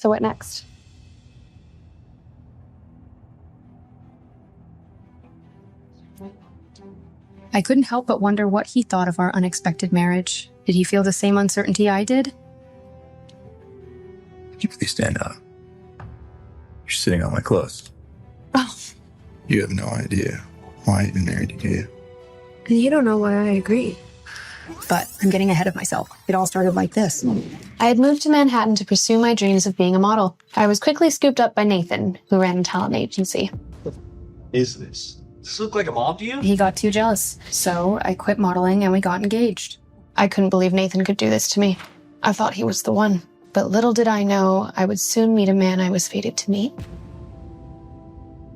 So what next? I couldn't help but wonder what he thought of our unexpected marriage. Did he feel the same uncertainty I did? Could you please stand up? You're sitting on my clothes. Oh. You have no idea why I've been married to you. And you don't know why I agree. But I'm getting ahead of myself. It all started like this. I had moved to Manhattan to pursue my dreams of being a model. I was quickly scooped up by Nathan, who ran a talent agency. Is this? Does this look like a mom to you? He got too jealous, so I quit modeling and we got engaged. I couldn't believe Nathan could do this to me. I thought he was the one. But little did I know I would soon meet a man I was fated to meet.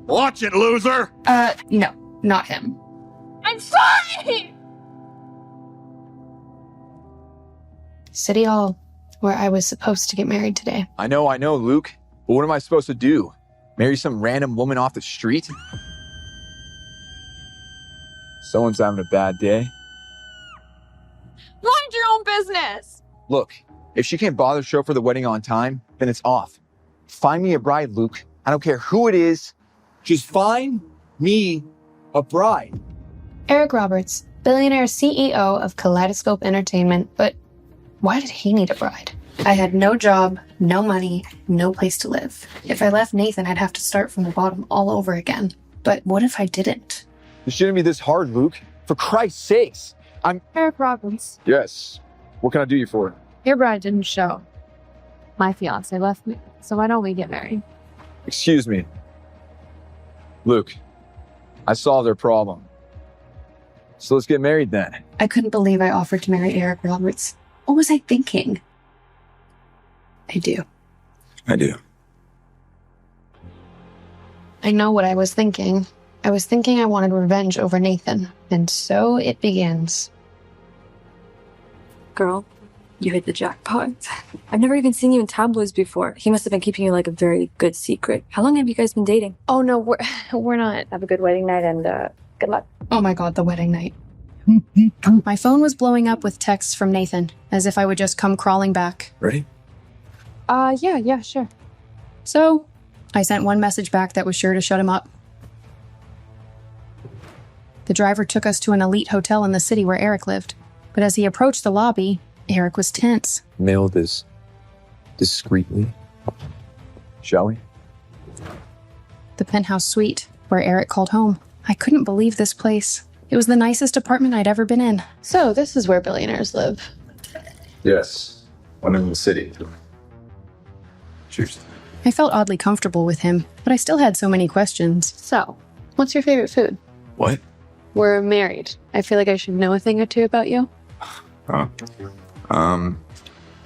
Watch it, loser! No, not him. I'm sorry! City Hall, where I was supposed to get married today. I know, Luke. But what am I supposed to do? Marry some random woman off the street? Someone's having a bad day. Mind your own business! Look, if she can't bother to show up for the wedding on time, then it's off. Find me a bride, Luke. I don't care who it is. Just find me a bride. Eric Roberts, billionaire CEO of Kaleidoscope Entertainment, but why did he need a bride? I had no job, no money, no place to live. If I left Nathan, I'd have to start from the bottom all over again. But what if I didn't? It shouldn't be this hard, Luke. For Christ's sakes. Eric Roberts, Yes. What can I do you for? your bride didn't show. My fiance left me, so why don't we get married? Excuse me. Luke, I solved their problem. So let's get married then. I couldn't believe I offered to marry Eric Roberts. What was I thinking? I do. I do. I know what I was thinking. I was thinking I wanted revenge over Nathan, and so it begins. Girl, you hit the jackpot. I've never even seen you in tabloids before. He must have been keeping you like a very good secret. How long have you guys been dating? Oh no, we're not. Have a good wedding night and good luck. Oh my god, the wedding night. My phone was blowing up with texts from Nathan, as if I would just come crawling back. Ready? Yeah, sure. So, I sent one message back that was sure to shut him up. The driver took us to an elite hotel in the city where Eric lived. But as he approached the lobby, Eric was tense. Mail this discreetly. Shall we? The penthouse suite, where Eric called home. I couldn't believe this place. It was the nicest apartment I'd ever been in. So this is where billionaires live. Yes. One in the city. Cheers. I felt oddly comfortable with him, but I still had so many questions. So, what's your favorite food? What? We're married. I feel like I should know a thing or two about you.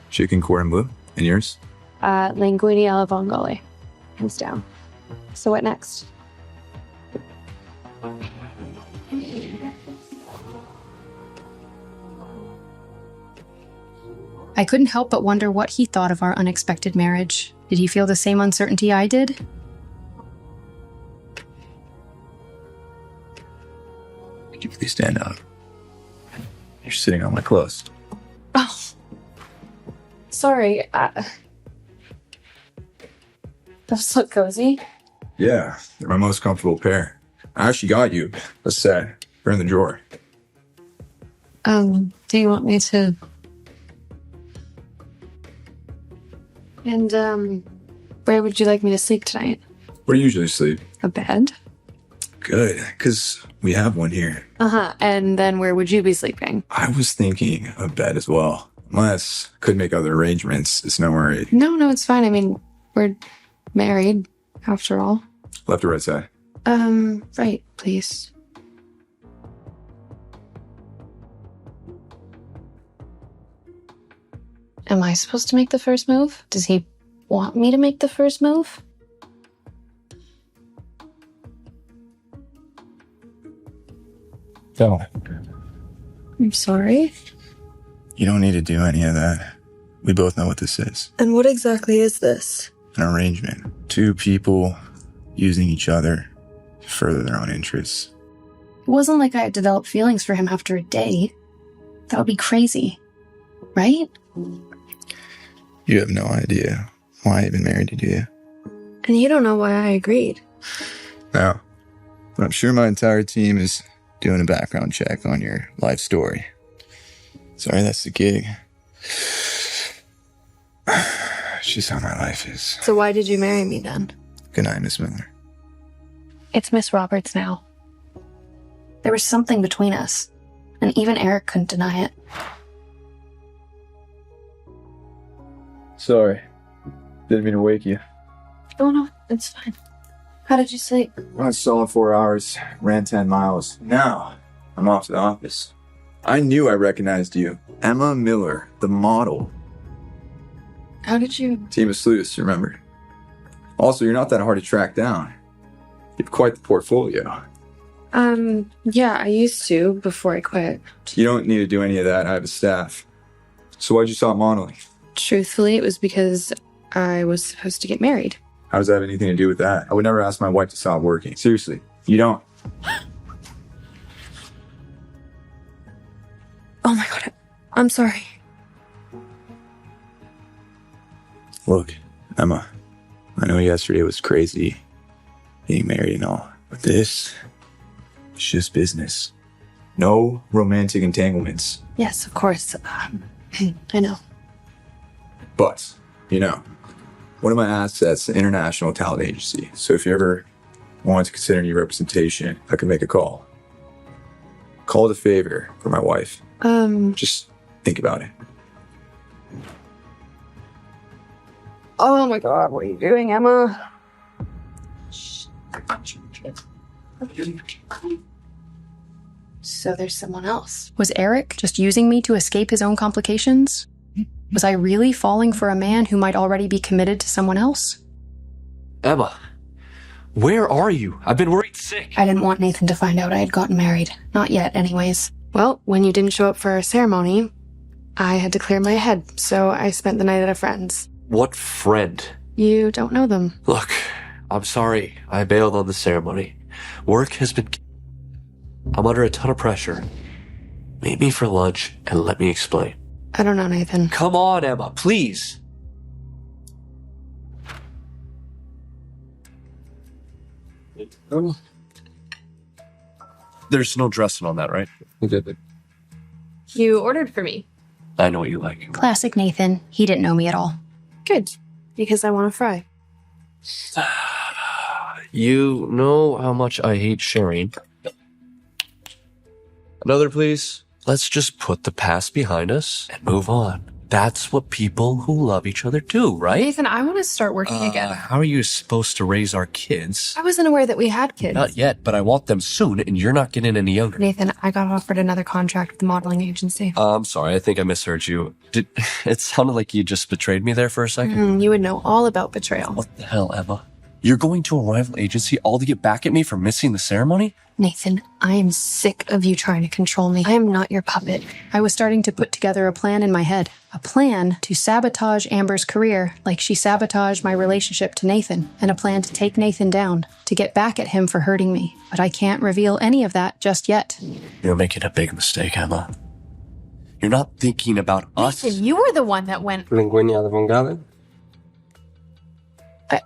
Chicken cordon bleu. And yours? Linguine alla vongole. Hands down. So what next? I couldn't help but wonder what he thought of our unexpected marriage. Did he feel the same uncertainty I did? Could you please stand up? You're sitting on my clothes. Oh. Sorry. Those look cozy. Yeah, they're my most comfortable pair. I actually got you a set. They're in the drawer. Do you want me to... And, where would you like me to sleep tonight? Where do you usually sleep? A bed? Good, because we have one here. Uh-huh. And then where would you be sleeping? I was thinking a bed as well. Unless could make other arrangements. It's no worry. No, it's fine. I mean, we're married, after all. Left or right side? Right, please. Am I supposed to make the first move? Does he want me to make the first move? Don't. I'm sorry. You don't need to do any of that. We both know what this is. And what exactly is this? An arrangement. Two people using each other to further their own interests. It wasn't like I had developed feelings for him after a day. That would be crazy. Right? You have no idea why I've been married to you. And you don't know why I agreed. No. But I'm sure my entire team is doing a background check on your life story. Sorry, that's the gig. It's just how my life is. So why did you marry me then? Good night, Miss Miller. It's Miss Roberts now. There was something between us, and even Eric couldn't deny it. Sorry. Didn't mean to wake you. Oh no, it's fine. How did you sleep? I saw 4 hours, ran 10 miles. Now, I'm off to the office. I knew I recognized you. Emma Miller, the model. How did you? Team of sleuths, remember? Also, you're not that hard to track down. You have quite the portfolio. Yeah, I used to before I quit. You don't need to do any of that. I have a staff. So why'd you stop modeling? Truthfully, it was because I was supposed to get married. How does that have anything to do with that? I would never ask my wife to stop working. Seriously, you don't. Oh my god, I'm sorry. Look, Emma, I know yesterday was crazy, being married and all, but this is just business. No romantic entanglements. Yes, of course. I know. But, one of my assets is an international talent agency. So if you ever want to consider any representation, I can make a call. Call it a favor for my wife. Just think about it. Oh my god, what are you doing, Emma? So there's someone else. Was Eric just using me to escape his own complications? Was I really falling for a man who might already be committed to someone else? Emma, where are you? I've been worried sick. I didn't want Nathan to find out I had gotten married. Not yet, anyways. Well, when you didn't show up for our ceremony, I had to clear my head, so I spent the night at a friend's. What friend? You don't know them. Look, I'm sorry. I bailed on the ceremony. Work has been... I'm under a ton of pressure. Meet me for lunch and let me explain. I don't know, Nathan. Come on, Emma, please. There's no dressing on that, right? You ordered for me. I know what you like. Classic Nathan. He didn't know me at all. Good, because I want to fry. You know how much I hate sharing. Another, please. Let's just put the past behind us and move on. That's what people who love each other do, right? Nathan, I want to start working again. How are you supposed to raise our kids? I wasn't aware that we had kids. Not yet, but I want them soon, and you're not getting any younger. Nathan, I got offered another contract with the modeling agency. I'm sorry, I think I misheard you. It sounded like you just betrayed me there for a second. You would know all about betrayal. What the hell, Emma? You're going to a rival agency all to get back at me for missing the ceremony? Nathan, I am sick of you trying to control me. I am not your puppet. I was starting to put together a plan in my head. A plan to sabotage Amber's career like she sabotaged my relationship to Nathan. And a plan to take Nathan down, to get back at him for hurting me. But I can't reveal any of that just yet. You're making a big mistake, Emma. You're not thinking about us. Nathan, you were the one that went... Linguini alla vongale?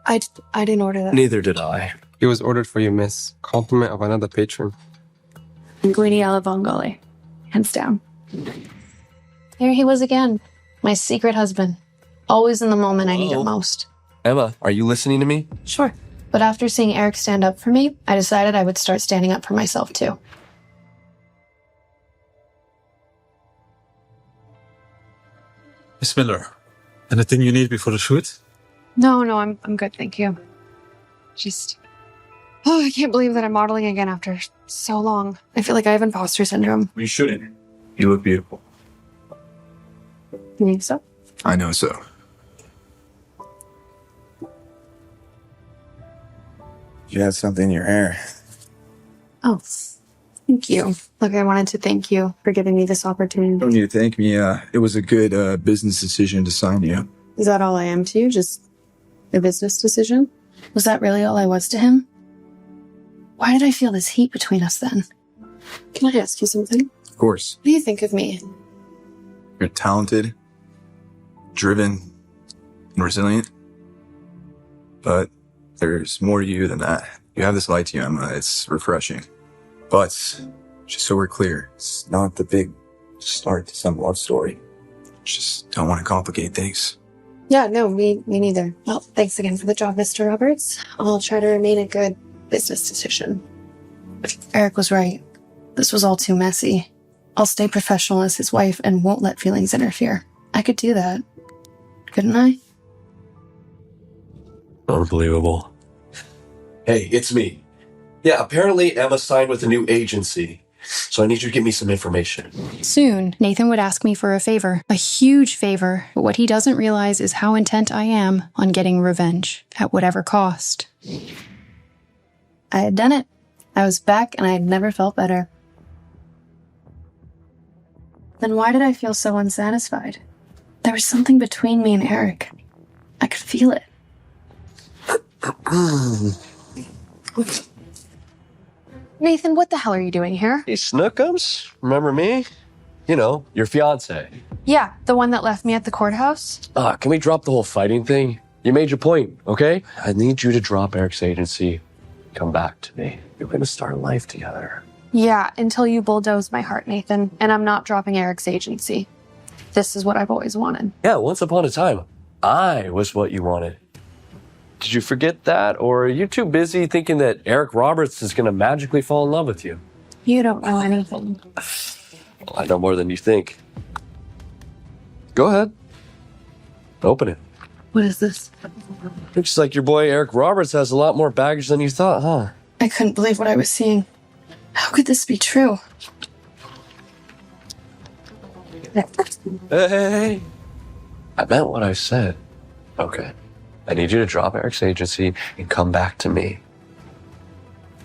I didn't order that. Neither did I. It was ordered for you, miss. Compliment of another patron. Linguini alla vongole. Hands down. There he was again. My secret husband. Always in the moment I need it most. Emma, are you listening to me? Sure. But after seeing Eric stand up for me, I decided I would start standing up for myself too. Miss Miller, anything you need before the shoot? No, I'm good, thank you. I can't believe that I'm modeling again after so long. I feel like I have imposter syndrome. You shouldn't. You look beautiful. You think so? I know so. You had something in your hair. Oh, thank you. Look, I wanted to thank you for giving me this opportunity. You don't need to thank me. It was a good business decision to sign you. Is that all I am to you? Just a business decision? Was that really all I was to him? Why did I feel this heat between us then? Can I ask you something? Of course. What do you think of me? You're talented, driven, and resilient. But there's more to you than that. You have this light to you, Emma. It's refreshing. But, just so we're clear, it's not the big start to some love story. Just don't want to complicate things. Yeah, no, me neither. Well, thanks again for the job, Mr. Roberts. I'll try to remain a good business decision. Eric was right. This was all too messy. I'll stay professional as his wife and won't let feelings interfere. I could do that. Couldn't I? Unbelievable. Hey, it's me. Yeah, apparently Emma signed with a new agency, so I need you to give me some information. Soon, Nathan would ask me for a favor, a huge favor, but what he doesn't realize is how intent I am on getting revenge, at whatever cost. I had done it. I was back and I had never felt better. Then why did I feel so unsatisfied? There was something between me and Eric. I could feel it. Nathan, what the hell are you doing here? Hey, Snookums, remember me? You know, your fiance. Yeah, the one that left me at the courthouse? Can we drop the whole fighting thing? You made your point, okay? I need you to drop Eric's agency. Come back to me. We're gonna start life together. Yeah, until you bulldoze my heart, Nathan. And I'm not dropping Eric's agency. This is what I've always wanted. Yeah, once upon a time, I was what you wanted. Did you forget that? Or are you too busy thinking that Eric Roberts is gonna magically fall in love with you? You don't know anything. Well, I know more than you think. Go ahead. Open it. What is this? Looks like your boy Eric Roberts has a lot more baggage than you thought, huh? I couldn't believe what I was seeing. How could this be true? Hey. I meant what I said. Okay. I need you to drop Eric's agency and come back to me.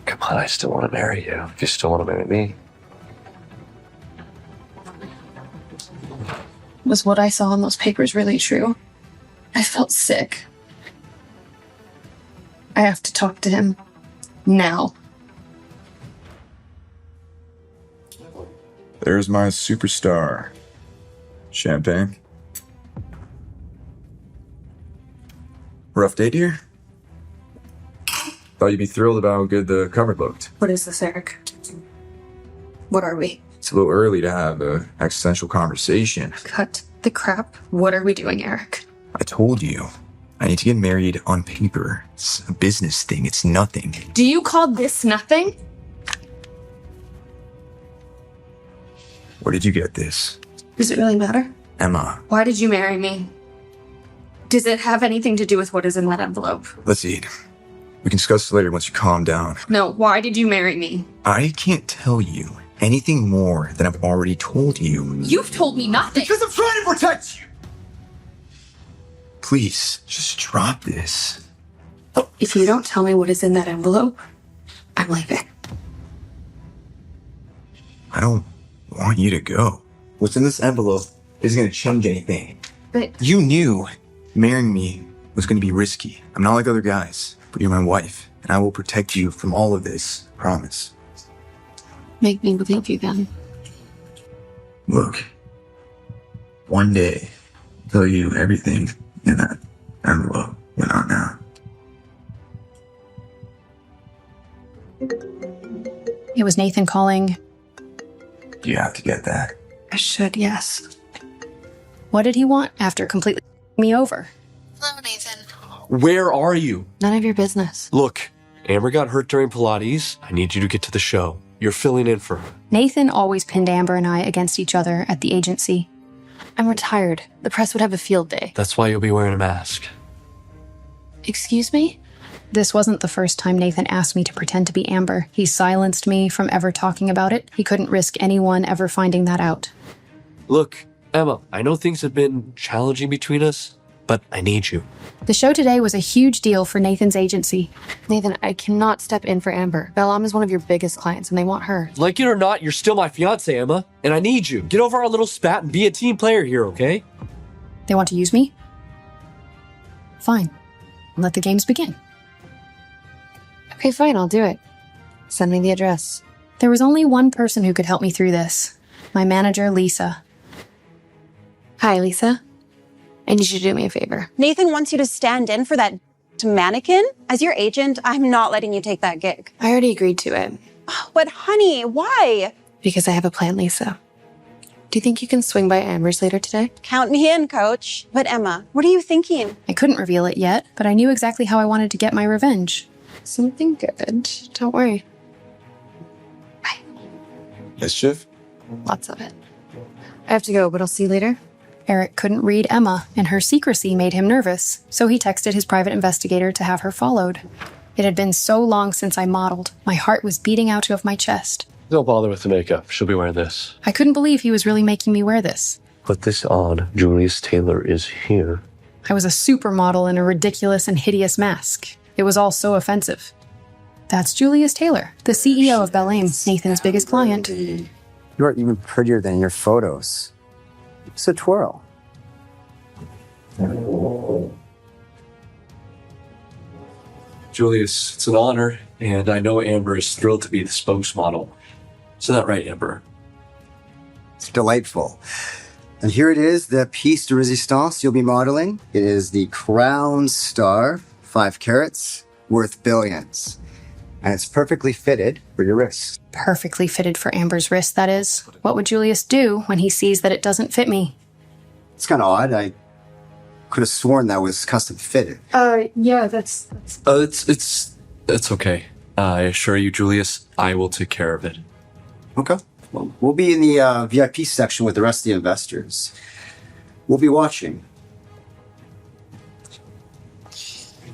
Come on, I still want to marry you. If you still want to marry me. Was what I saw in those papers really true? I felt sick. I have to talk to him. Now. There's my superstar. Champagne. Rough date here? Thought you'd be thrilled about how good the cover looked. What is this, Eric? What are we? It's a little early to have an existential conversation. Cut the crap. What are we doing, Eric? I told you. I need to get married on paper. It's a business thing. It's nothing. Do you call this nothing? Where did you get this? Does it really matter? Emma, Why did you marry me? Does it have anything to do with what is in that envelope? let's eat. We can discuss this later once you calm down. No, why did you marry me? I can't tell you anything more than I've already told you. You've told me nothing. Because I'm trying to protect you! Please, just drop this. If you don't tell me what is in that envelope, I'm leaving. I don't want you to go. What's in this envelope isn't going to change anything. But You knew marrying me was going to be risky. I'm not like other guys, but you're my wife, and I will protect you from all of this. Promise. make me believe you then. Look, one day, I'll tell you everything in that envelope, but not now. It was Nathan calling. You have to get that. I should, yes. What did he want after completely me over? Hello, Nathan. Where are you? None of your business. Look, Amber got hurt during Pilates. I need you to get to the show. You're filling in for her. Nathan always pinned Amber and I against each other at the agency. I'm retired. The press would have a field day. That's why you'll be wearing a mask. Excuse me? This wasn't the first time Nathan asked me to pretend to be Amber. He silenced me from ever talking about it. He couldn't risk anyone ever finding that out. Look, Emma, I know things have been challenging between us, but I need you. The show today was a huge deal for Nathan's agency. Nathan, I cannot step in for Amber. Bellam is one of your biggest clients, and they want her. Like it or not, you're still my fiance, Emma, and I need you. Get over our little spat and be a team player here, okay? They want to use me? Fine. Let the games begin. Okay, fine, I'll do it. Send me the address. There was only one person who could help me through this. My manager, Lisa. Hi, Lisa. I need you to do me a favor. Nathan wants you to stand in for that to mannequin? As your agent, I'm not letting you take that gig. I already agreed to it. But honey, why? Because I have a plan, Lisa. Do you think you can swing by Amber's later today? Count me in, coach. But Emma, what are you thinking? I couldn't reveal it yet, but I knew exactly how I wanted to get my revenge. Something good. Don't worry. Mischief? Lots of it. I have to go, but I'll see you later. Eric couldn't read Emma, and her secrecy made him nervous, so he texted his private investigator to have her followed. It had been so long since I modeled. My heart was beating out of my chest. Don't bother with the makeup. She'll be wearing this. I couldn't believe he was really making me wear this. Put this on. Julius Taylor is here. I was a supermodel in a ridiculous and hideous mask. It was all so offensive. That's Julius Taylor, the CEO of Bel Aim, Nathan's biggest client. You are even prettier than your photos. It's a twirl. Julius, it's an honor, and I know Amber is thrilled to be the spokesmodel. Isn't that right, Amber? It's delightful. And here it is, the piece de resistance you'll be modeling. It is the Crown Star, 5 carats, worth billions. And it's perfectly fitted for your wrist. Perfectly fitted for Amber's wrist, that is. What would Julius do when he sees that it doesn't fit me? It's kind of odd. I could have sworn that was custom fitted. Yeah, that's... It's okay. I assure you, Julius, I will take care of it. Okay. Well, we'll be in the VIP section with the rest of the investors. We'll be watching.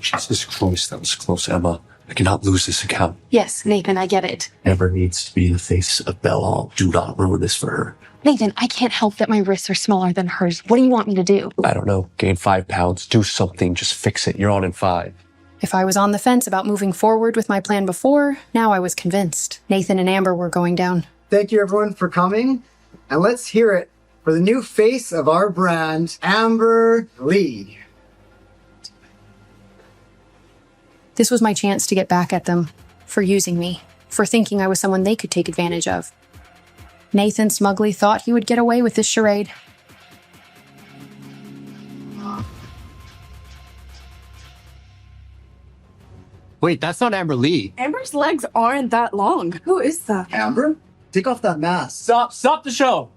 Jesus Christ, that was close, Emma. I cannot lose this account. Yes, Nathan, I get it. Amber needs to be the face of Belle. Do not ruin this for her. Nathan, I can't help that my wrists are smaller than hers. What do you want me to do? I don't know. Gain 5 pounds. Do something. Just fix it. You're on in 5. If I was on the fence about moving forward with my plan before, now I was convinced. Nathan and Amber were going down. Thank you, everyone, for coming. And let's hear it for the new face of our brand, Amber Lee. This was my chance to get back at them, for using me, for thinking I was someone they could take advantage of. Nathan smugly thought he would get away with this charade. Wait, that's not Amber Lee. Amber's legs aren't that long. Who is that? Amber, take off that mask. Stop the show.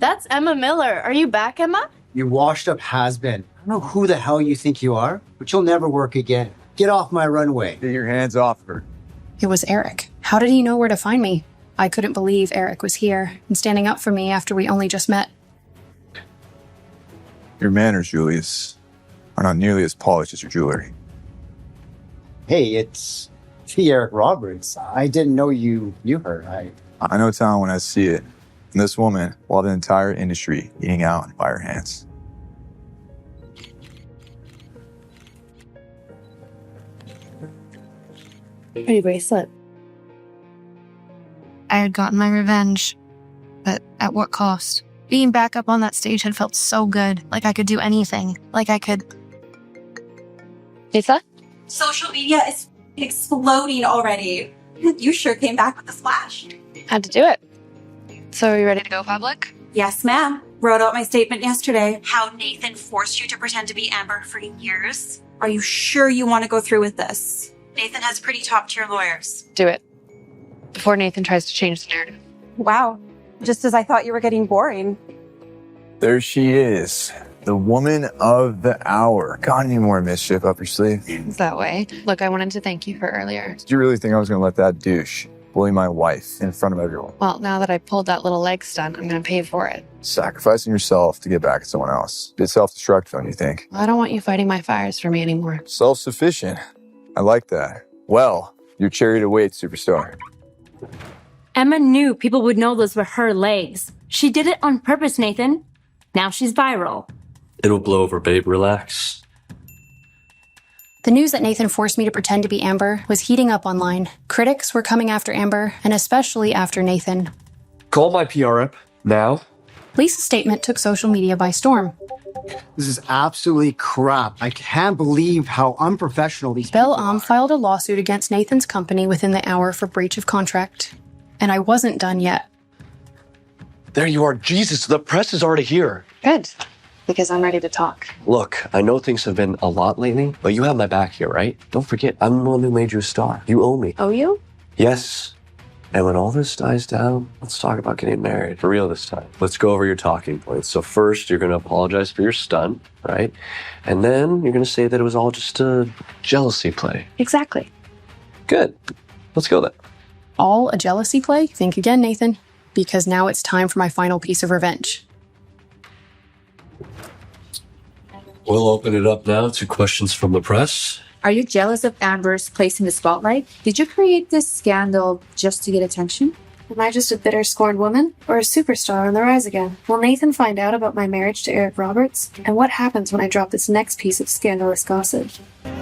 That's Emma Miller. Are you back, Emma? You washed up has-been. I don't know who the hell you think you are, but you'll never work again. Get off my runway. Get your hands off her. It was Eric. How did he know where to find me? I couldn't believe Eric was here and standing up for me after we only just met. Your manners, Julius, are not nearly as polished as your jewelry. Hey, it's the Eric Roberts. I didn't know you heard. I know talent when I see it. And this woman, while the entire industry eating out by her hands. Pretty bracelet. I had gotten my revenge, but at what cost? Being back up on that stage had felt so good, like I could do anything, like I could... Lisa? Social media is exploding already. You sure came back with a splash. Had to do it. So are you ready to go public? Yes, ma'am. Wrote out my statement yesterday. How Nathan forced you to pretend to be Amber for years. Are you sure you want to go through with this? Nathan has pretty top-tier lawyers. Do it. Before Nathan tries to change the narrative. Wow. Just as I thought you were getting boring. There she is, the woman of the hour. Got any more mischief up your sleeve? It's that way. Look, I wanted to thank you for earlier. Did you really think I was going to let that douche bully my wife in front of everyone? Well, now that I pulled that little leg stunt, I'm going to pay for it. Sacrificing yourself to get back at someone else. Bit self-destructive, don't you think? I don't want you fighting my fires for me anymore. Self-sufficient. I like that. Well, your chariot awaits, superstar. Emma knew people would know those were her legs. She did it on purpose, Nathan. Now she's viral. It'll blow over, babe. Relax. The news that Nathan forced me to pretend to be Amber was heating up online. Critics were coming after Amber, and especially after Nathan. Call my PR rep now. Lisa's statement took social media by storm. This is absolutely crap. I can't believe how unprofessional these Bel people are. Aim filed a lawsuit against Nathan's company within the hour for breach of contract. And I wasn't done yet. There you are. Jesus, the press is already here. Good, because I'm ready to talk. Look, I know things have been a lot lately, but you have my back here, right? Don't forget, I'm the one who made you a star. You owe me. Oh, you? Yes. And when all this dies down, let's talk about getting married. For real this time. Let's go over your talking points. So first, you're going to apologize for your stunt, right? And then you're going to say that it was all just a jealousy play. Exactly. Good. Let's go then. All a jealousy play? Think again, Nathan, because now it's time for my final piece of revenge. We'll open it up now to questions from the press. Are you jealous of Amber's place in the spotlight? Did you create this scandal just to get attention? Am I just a bitter, scorned woman? Or a superstar on the rise again? Will Nathan find out about my marriage to Eric Roberts? And what happens when I drop this next piece of scandalous gossip?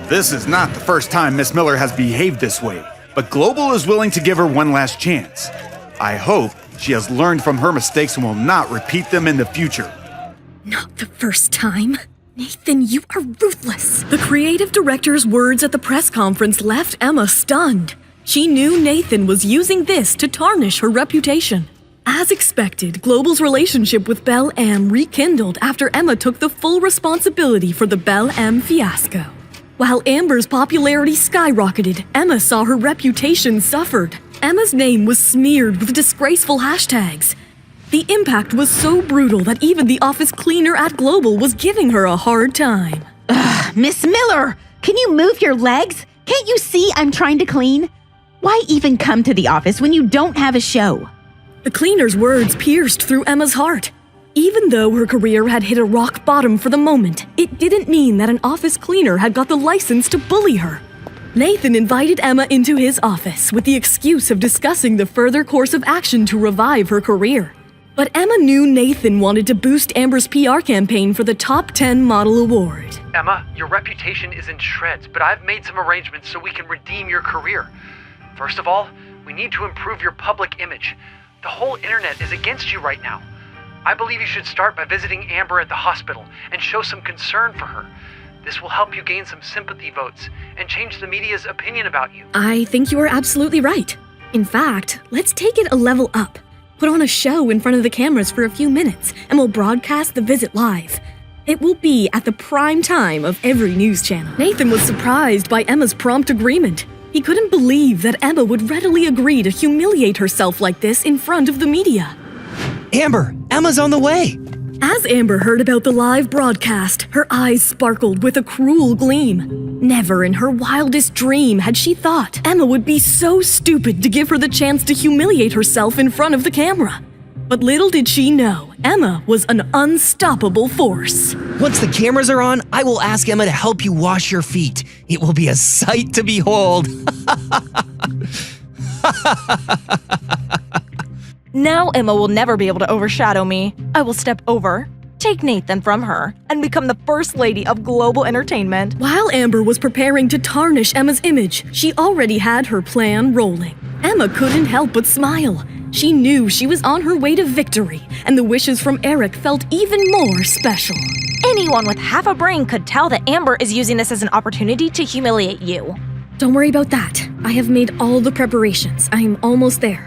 This is not the first time Miss Miller has behaved this way, but Global is willing to give her one last chance. I hope she has learned from her mistakes and will not repeat them in the future. Not the first time. Nathan, you are ruthless. The creative director's words at the press conference left Emma stunned. She knew Nathan was using this to tarnish her reputation. As expected, Global's relationship with Belle M rekindled after Emma took the full responsibility for the Belle M fiasco. While Amber's popularity skyrocketed, Emma saw her reputation suffered. Emma's name was smeared with disgraceful hashtags. The impact was so brutal that even the office cleaner at Global was giving her a hard time. Ugh, Miss Miller, can you move your legs? Can't you see I'm trying to clean? Why even come to the office when you don't have a show? The cleaner's words pierced through Emma's heart. Even though her career had hit a rock bottom for the moment, it didn't mean that an office cleaner had got the license to bully her. Nathan invited Emma into his office with the excuse of discussing the further course of action to revive her career. But Emma knew Nathan wanted to boost Amber's PR campaign for the Top 10 Model Award. Emma, your reputation is in shreds, but I've made some arrangements so we can redeem your career. First of all, we need to improve your public image. The whole internet is against you right now. I believe you should start by visiting Amber at the hospital and show some concern for her. This will help you gain some sympathy votes and change the media's opinion about you. I think you are absolutely right. In fact, let's take it a level up. Put on a show in front of the cameras for a few minutes, and we'll broadcast the visit live. It will be at the prime time of every news channel. Nathan was surprised by Emma's prompt agreement. He couldn't believe that Emma would readily agree to humiliate herself like this in front of the media. Amber, Emma's on the way. As Amber heard about the live broadcast, her eyes sparkled with a cruel gleam. Never in her wildest dream had she thought Emma would be so stupid to give her the chance to humiliate herself in front of the camera. But little did she know, Emma was an unstoppable force. Once the cameras are on, I will ask Emma to help you wash your feet. It will be a sight to behold. Now Emma will never be able to overshadow me. I will step over, take Nathan from her, and become the first lady of global entertainment. While Amber was preparing to tarnish Emma's image, she already had her plan rolling. Emma couldn't help but smile. She knew she was on her way to victory, and the wishes from Eric felt even more special. Anyone with half a brain could tell that Amber is using this as an opportunity to humiliate you. Don't worry about that. I have made all the preparations. I'm almost there.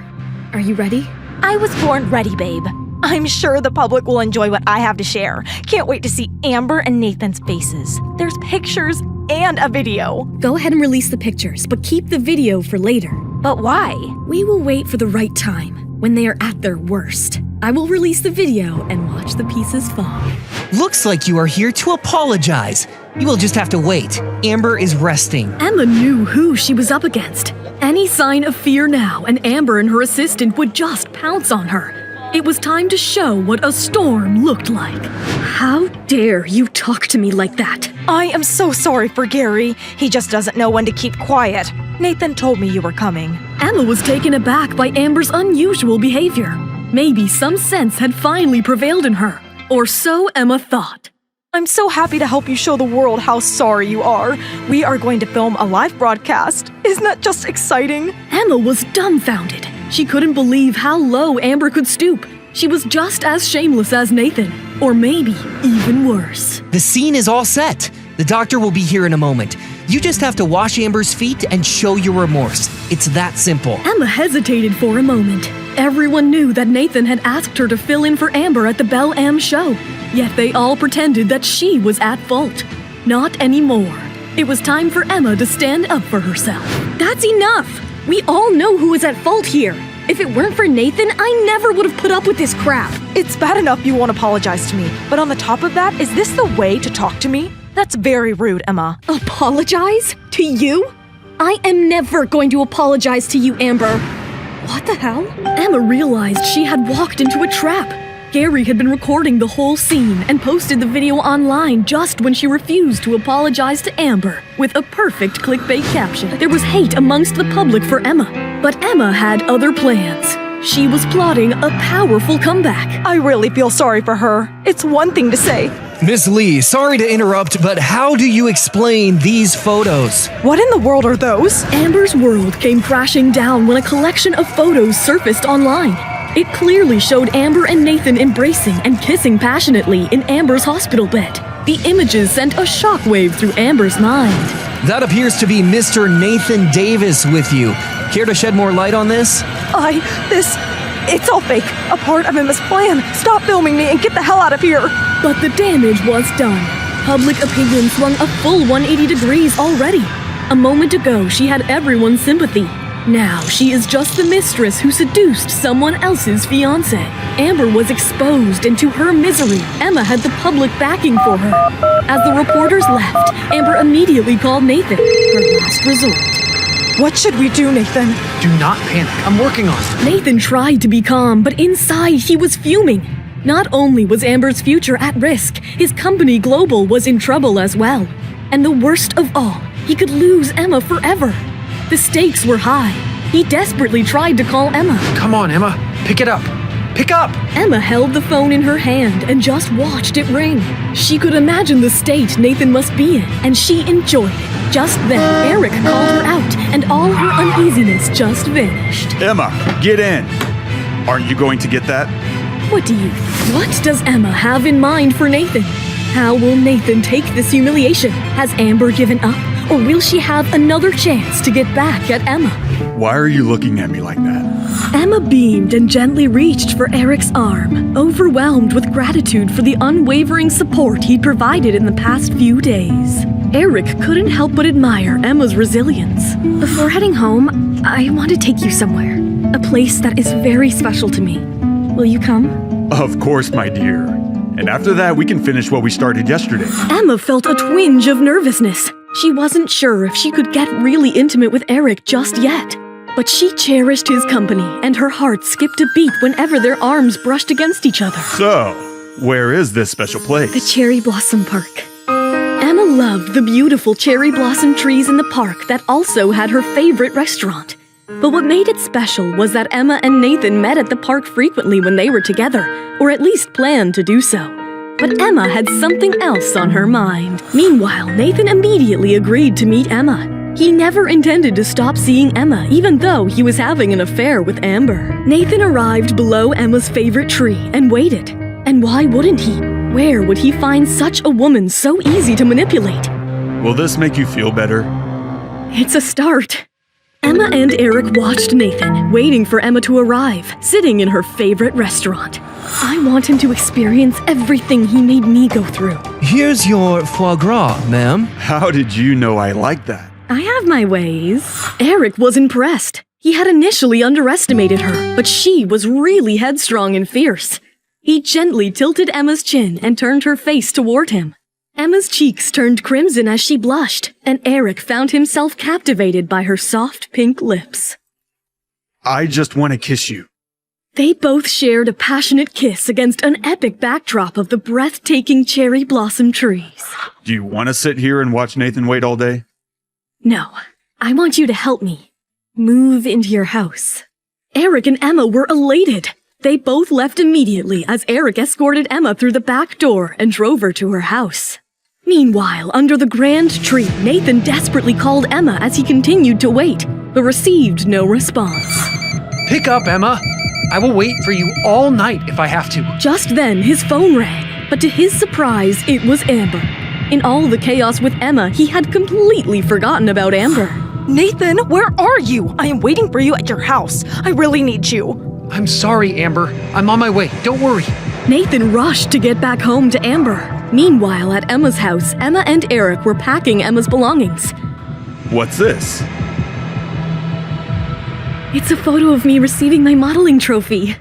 Are you ready? I was born ready, babe. I'm sure the public will enjoy what I have to share. Can't wait to see Amber and Nathan's faces. There's pictures and a video. Go ahead and release the pictures, but keep the video for later. But why? We will wait for the right time, when they are at their worst. I will release the video and watch the pieces fall. Looks like you are here to apologize. You will just have to wait. Amber is resting. Emma knew who she was up against. Any sign of fear now, and Amber and her assistant would just pounce on her. It was time to show what a storm looked like. How dare you talk to me like that? I am so sorry for Gary. He just doesn't know when to keep quiet. Nathan told me you were coming. Emma was taken aback by Amber's unusual behavior. Maybe some sense had finally prevailed in her, or so Emma thought. I'm so happy to help you show the world how sorry you are. We are going to film a live broadcast. Isn't that just exciting? Emma was dumbfounded. She couldn't believe how low Amber could stoop. She was just as shameless as Nathan, or maybe even worse. The scene is all set. The doctor will be here in a moment. You just have to wash Amber's feet and show your remorse. It's that simple. Emma hesitated for a moment. Everyone knew that Nathan had asked her to fill in for Amber at the Belle Am show, yet they all pretended that she was at fault. Not anymore. It was time for Emma to stand up for herself. That's enough! We all know who is at fault here. If it weren't for Nathan, I never would have put up with this crap. It's bad enough you won't apologize to me, but on the top of that, is this the way to talk to me? That's very rude, Emma. Apologize? To you? I am never going to apologize to you, Amber. What the hell? Emma realized she had walked into a trap. Gary had been recording the whole scene and posted the video online just when she refused to apologize to Amber with a perfect clickbait caption. There was hate amongst the public for Emma, but Emma had other plans. She was plotting a powerful comeback. I really feel sorry for her. It's one thing to say, Miss Lee, sorry to interrupt, but how do you explain these photos? what in the world are those? Amber's world came crashing down when a collection of photos surfaced online. It clearly showed Amber and Nathan embracing and kissing passionately in Amber's hospital bed. The images sent a shockwave through Amber's mind. That appears to be Mr. Nathan Davis with you. Care to shed more light on this? It's all fake. A part of Emma's plan. Stop filming me and get the hell out of here. But the damage was done. Public opinion swung a full 180 degrees already. A moment ago, she had everyone's sympathy. Now, she is just the mistress who seduced someone else's fiancé. Amber was exposed, and to her misery, Emma had the public backing for her. As the reporters left, Amber immediately called Nathan, her last resort. What should we do, Nathan? Do not panic. I'm working on it. Nathan tried to be calm, but inside he was fuming. Not only was Amber's future at risk, his company Global was in trouble as well. And the worst of all, he could lose Emma forever. The stakes were high. He desperately tried to call Emma. Come on, Emma. Pick it up. Pick up! Emma held the phone in her hand and just watched it ring. She could imagine the state Nathan must be in, and she enjoyed it. Just then, Eric called her out, and all her uneasiness just vanished. Emma, get in. Aren't you going to get that? What does Emma have in mind for Nathan? How will Nathan take this humiliation? Has Amber given up? Or will she have another chance to get back at Emma? Why are you looking at me like that? Emma beamed and gently reached for Eric's arm, overwhelmed with gratitude for the unwavering support he'd provided in the past few days. Eric couldn't help but admire Emma's resilience. Before heading home, I want to take you somewhere. A place that is very special to me. Will you come? Of course, my dear. And after that, we can finish what we started yesterday. Emma felt a twinge of nervousness. She wasn't sure if she could get really intimate with Eric just yet. But she cherished his company, and her heart skipped a beat whenever their arms brushed against each other. So, where is this special place? The Cherry Blossom Park. Emma loved the beautiful cherry blossom trees in the park that also had her favorite restaurant. But what made it special was that Emma and Nathan met at the park frequently when they were together, or at least planned to do so. But Emma had something else on her mind. Meanwhile, Nathan immediately agreed to meet Emma. He never intended to stop seeing Emma, even though he was having an affair with Amber. Nathan arrived below Emma's favorite tree and waited. And why wouldn't he? Where would he find such a woman so easy to manipulate? Will this make you feel better? It's a start. Emma and Eric watched Nathan, waiting for Emma to arrive, sitting in her favorite restaurant. I want him to experience everything he made me go through. Here's your foie gras, ma'am. How did you know I like that? I have my ways. Eric was impressed. He had initially underestimated her, but she was really headstrong and fierce. He gently tilted Emma's chin and turned her face toward him. Emma's cheeks turned crimson as she blushed, and Eric found himself captivated by her soft pink lips. I just want to kiss you. They both shared a passionate kiss against an epic backdrop of the breathtaking cherry blossom trees. Do you want to sit here and watch Nathan wait all day? No, I want you to help me. Move into your house. Eric and Emma were elated. They both left immediately as Eric escorted Emma through the back door and drove her to her house. Meanwhile, under the grand tree, Nathan desperately called Emma as he continued to wait, but received no response. Pick up, Emma. I will wait for you all night if I have to. Just then, his phone rang, but to his surprise, it was Amber. In all the chaos with Emma, he had completely forgotten about Amber. Nathan, where are you? I am waiting for you at your house. I really need you. I'm sorry, Amber. I'm on my way. Don't worry. Nathan rushed to get back home to Amber. Meanwhile, at Emma's house, Emma and Eric were packing Emma's belongings. What's this? It's a photo of me receiving my modeling trophy.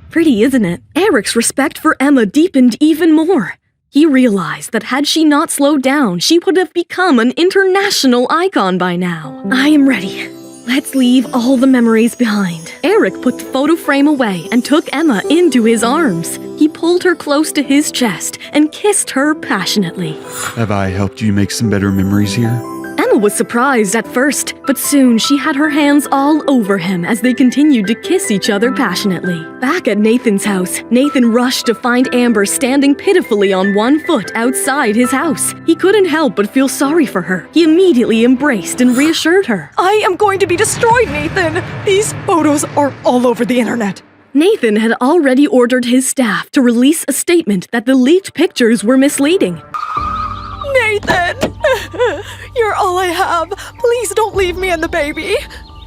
Pretty, isn't it? Eric's respect for Emma deepened even more. He realized that had she not slowed down, she would have become an international icon by now. I am ready. Let's leave all the memories behind. Eric put the photo frame away and took Emma into his arms. He pulled her close to his chest and kissed her passionately. Have I helped you make some better memories here? Emma was surprised at first, but soon she had her hands all over him as they continued to kiss each other passionately. Back at Nathan's house, Nathan rushed to find Amber standing pitifully on one foot outside his house. He couldn't help but feel sorry for her. He immediately embraced and reassured her. I am going to be destroyed, Nathan. These photos are all over the internet. Nathan had already ordered his staff to release a statement that the leaked pictures were misleading. Nathan! You're all I have. Please don't leave me and the baby.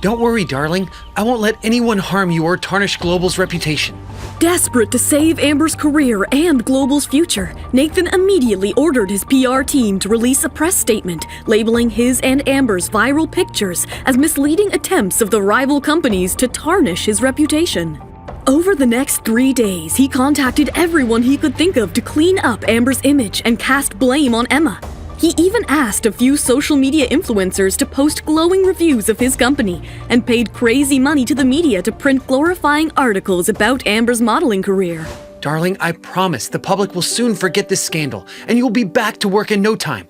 Don't worry, darling. I won't let anyone harm you or tarnish Global's reputation. Desperate to save Amber's career and Global's future, Nathan immediately ordered his PR team to release a press statement labeling his and Amber's viral pictures as misleading attempts of the rival companies to tarnish his reputation. Over the next 3 days, he contacted everyone he could think of to clean up Amber's image and cast blame on Emma. He even asked a few social media influencers to post glowing reviews of his company and paid crazy money to the media to print glorifying articles about Amber's modeling career. Darling, I promise the public will soon forget this scandal and you'll be back to work in no time.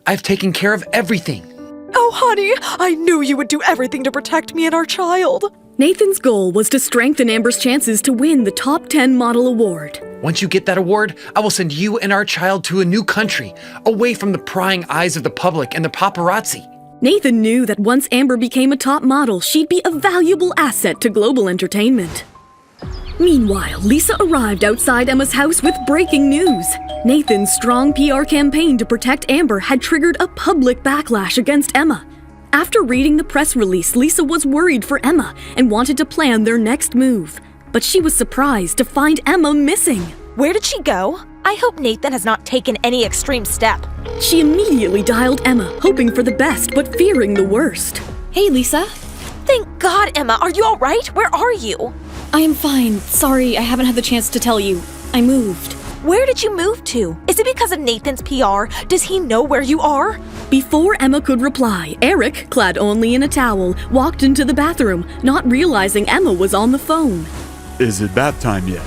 I've taken care of everything. Oh, honey, I knew you would do everything to protect me and our child. Nathan's goal was to strengthen Amber's chances to win the Top 10 Model Award. Once you get that award, I will send you and our child to a new country, away from the prying eyes of the public and the paparazzi. Nathan knew that once Amber became a top model, she'd be a valuable asset to Global Entertainment. Meanwhile, Lisa arrived outside Emma's house with breaking news. Nathan's strong PR campaign to protect Amber had triggered a public backlash against Emma. After reading the press release, Lisa was worried for Emma and wanted to plan their next move. But she was surprised to find Emma missing. Where did she go? I hope Nathan has not taken any extreme step. She immediately dialed Emma, hoping for the best but fearing the worst. Hey, Lisa. Thank God, Emma. Are you all right? Where are you? I am fine. Sorry, I haven't had the chance to tell you. I moved. Where did you move to? Is it because of Nathan's PR? Does he know where you are? Before Emma could reply, Eric, clad only in a towel, walked into the bathroom, not realizing Emma was on the phone. Is it bath time yet?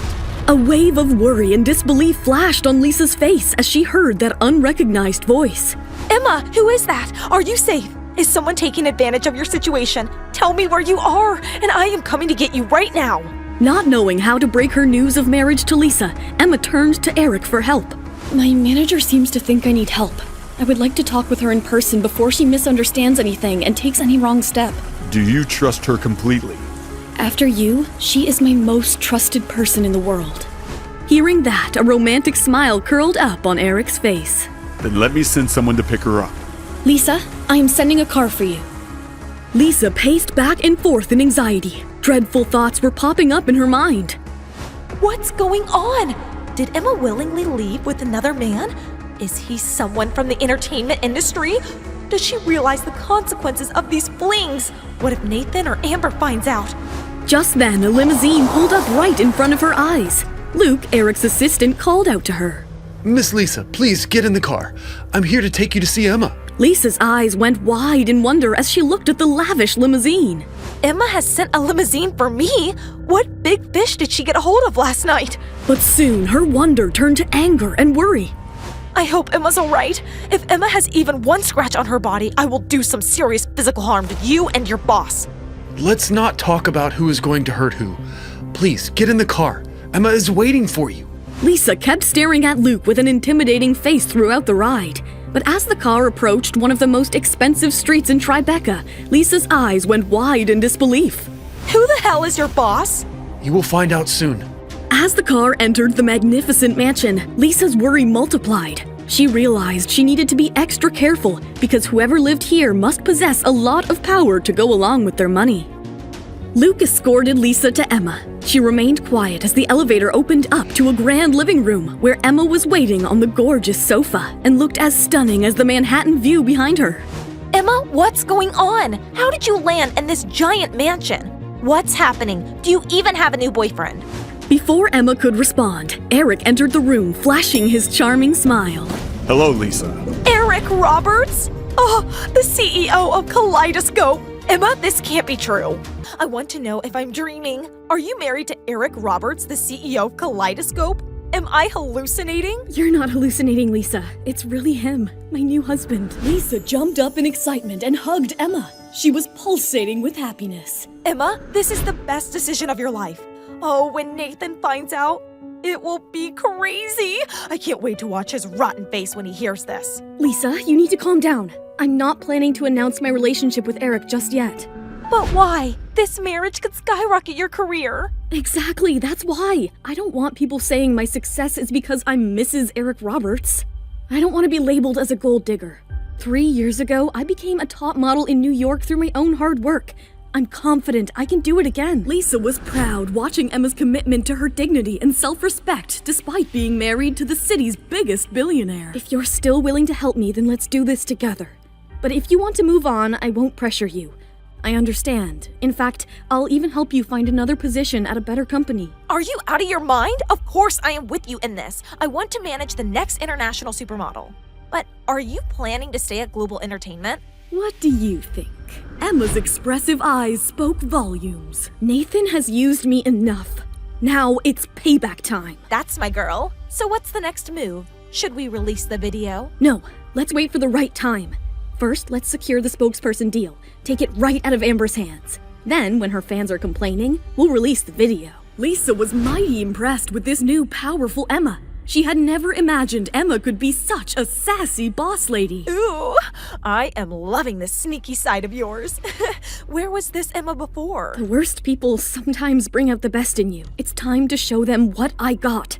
A wave of worry and disbelief flashed on Lisa's face as she heard that unrecognized voice. Emma, who is that? Are you safe? Is someone taking advantage of your situation? Tell me where you are, and I am coming to get you right now. Not knowing how to break her news of marriage to Lisa, Emma turned to Eric for help. My manager seems to think I need help. I would like to talk with her in person before she misunderstands anything and takes any wrong step. Do you trust her completely? After you, she is my most trusted person in the world. Hearing that, a romantic smile curled up on Eric's face. Then let me send someone to pick her up. Lisa, I am sending a car for you. Lisa paced back and forth in anxiety. Dreadful thoughts were popping up in her mind. What's going on? Did Emma willingly leave with another man? Is he someone from the entertainment industry? Does she realize the consequences of these flings? What if Nathan or Amber finds out? Just then, a limousine pulled up right in front of her eyes. Luke, Eric's assistant, called out to her. Miss Lisa, please get in the car. I'm here to take you to see Emma. Lisa's eyes went wide in wonder as she looked at the lavish limousine. Emma has sent a limousine for me? What big fish did she get a hold of last night? But soon, her wonder turned to anger and worry. I hope Emma's all right. If Emma has even one scratch on her body, I will do some serious physical harm to you and your boss. Let's not talk about who is going to hurt who. Please, get in the car. Emma is waiting for you. Lisa kept staring at Luke with an intimidating face throughout the ride. But as the car approached one of the most expensive streets in Tribeca, Lisa's eyes went wide in disbelief. Who the hell is your boss? You will find out soon. As the car entered the magnificent mansion, Lisa's worry multiplied. She realized she needed to be extra careful because whoever lived here must possess a lot of power to go along with their money. Luke escorted Lisa to Emma. She remained quiet as the elevator opened up to a grand living room where Emma was waiting on the gorgeous sofa and looked as stunning as the Manhattan view behind her. Emma, what's going on? How did you land in this giant mansion? What's happening? Do you even have a new boyfriend? Before Emma could respond, Eric entered the room, flashing his charming smile. Hello, Lisa. Eric Roberts? Oh, the CEO of Kaleidoscope. Emma, this can't be true. I want to know if I'm dreaming. Are you married to Eric Roberts, the CEO of Kaleidoscope? Am I hallucinating? You're not hallucinating, Lisa. It's really him, my new husband. Lisa jumped up in excitement and hugged Emma. She was pulsating with happiness. Emma, this is the best decision of your life. Oh, when Nathan finds out, it will be crazy. I can't wait to watch his rotten face when he hears this. Lisa, you need to calm down. I'm not planning to announce my relationship with Eric just yet. But why? This marriage could skyrocket your career. Exactly, that's why. I don't want people saying my success is because I'm Mrs. Eric Roberts. I don't want to be labeled as a gold digger. 3 years ago, I became a top model in New York through my own hard work. I'm confident I can do it again. Lisa was proud watching Emma's commitment to her dignity and self-respect despite being married to the city's biggest billionaire. If you're still willing to help me, then let's do this together. But if you want to move on, I won't pressure you. I understand. In fact, I'll even help you find another position at a better company. Are you out of your mind? Of course I am with you in this. I want to manage the next international supermodel. But are you planning to stay at Global Entertainment? What do you think? Emma's expressive eyes spoke volumes. Nathan has used me enough. Now it's payback time. That's my girl. So what's the next move? Should we release the video? No, let's wait for the right time. First, let's secure the spokesperson deal. Take it right out of Amber's hands. Then, when her fans are complaining, we'll release the video. Lisa was mighty impressed with this new powerful Emma. She had never imagined Emma could be such a sassy boss lady. Ooh, I am loving this sneaky side of yours. Where was this Emma before? The worst people sometimes bring out the best in you. It's time to show them what I got.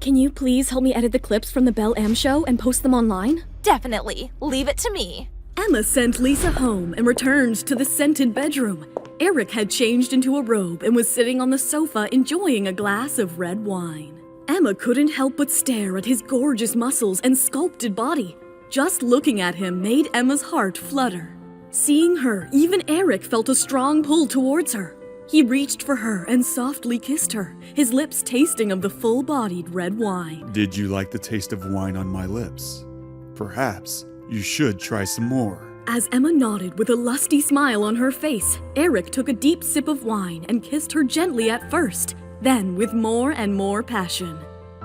Can you please help me edit the clips from the Belle M show and post them online? Definitely. Leave it to me. Emma sent Lisa home and returned to the scented bedroom. Eric had changed into a robe and was sitting on the sofa enjoying a glass of red wine. Emma couldn't help but stare at his gorgeous muscles and sculpted body. Just looking at him made Emma's heart flutter. Seeing her, even Eric felt a strong pull towards her. He reached for her and softly kissed her, his lips tasting of the full-bodied red wine. Did you like the taste of wine on my lips? Perhaps you should try some more. As Emma nodded with a lusty smile on her face, Eric took a deep sip of wine and kissed her gently at first, then with more and more passion.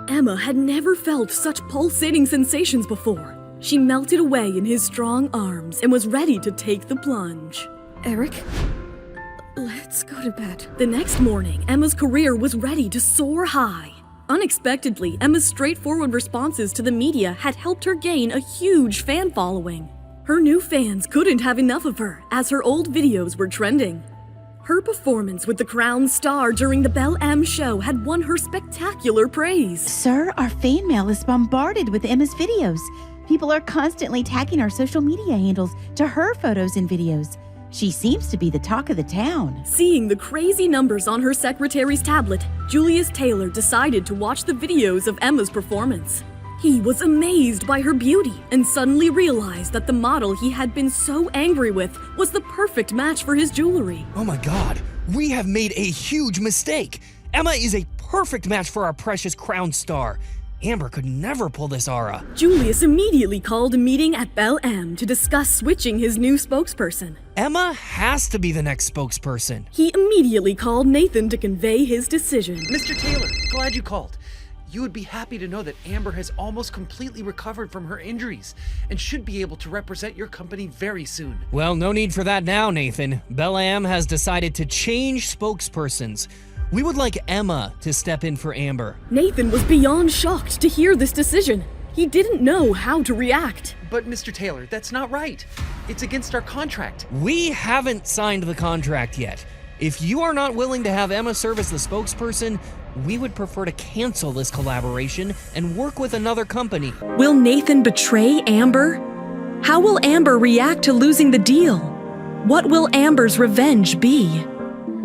Emma had never felt such pulsating sensations before. She melted away in his strong arms and was ready to take the plunge. Eric, let's go to bed. The next morning, Emma's career was ready to soar high. Unexpectedly, Emma's straightforward responses to the media had helped her gain a huge fan following. Her new fans couldn't have enough of her, as her old videos were trending. Her performance with the Crown Star during the Belle M show had won her spectacular praise. Sir, our fan mail is bombarded with Emma's videos. People are constantly tagging our social media handles to her photos and videos. She seems to be the talk of the town. Seeing the crazy numbers on her secretary's tablet, Julius Taylor decided to watch the videos of Emma's performance. He was amazed by her beauty and suddenly realized that the model he had been so angry with was the perfect match for his jewelry. Oh my god, we have made a huge mistake. Emma is a perfect match for our precious Crown Star. Amber could never pull this aura. Julius immediately called a meeting at Belle M to discuss switching his new spokesperson. Emma has to be the next spokesperson. He immediately called Nathan to convey his decision. Mr. Taylor, glad you called. You would be happy to know that Amber has almost completely recovered from her injuries and should be able to represent your company very soon. Well, no need for that now, Nathan. Belle M has decided to change spokespersons. We would like Emma to step in for Amber. Nathan was beyond shocked to hear this decision. He didn't know how to react. But Mr. Taylor, that's not right. It's against our contract. We haven't signed the contract yet. If you are not willing to have Emma serve as the spokesperson, we would prefer to cancel this collaboration and work with another company. Will Nathan betray Amber? How will Amber react to losing the deal? What will Amber's revenge be?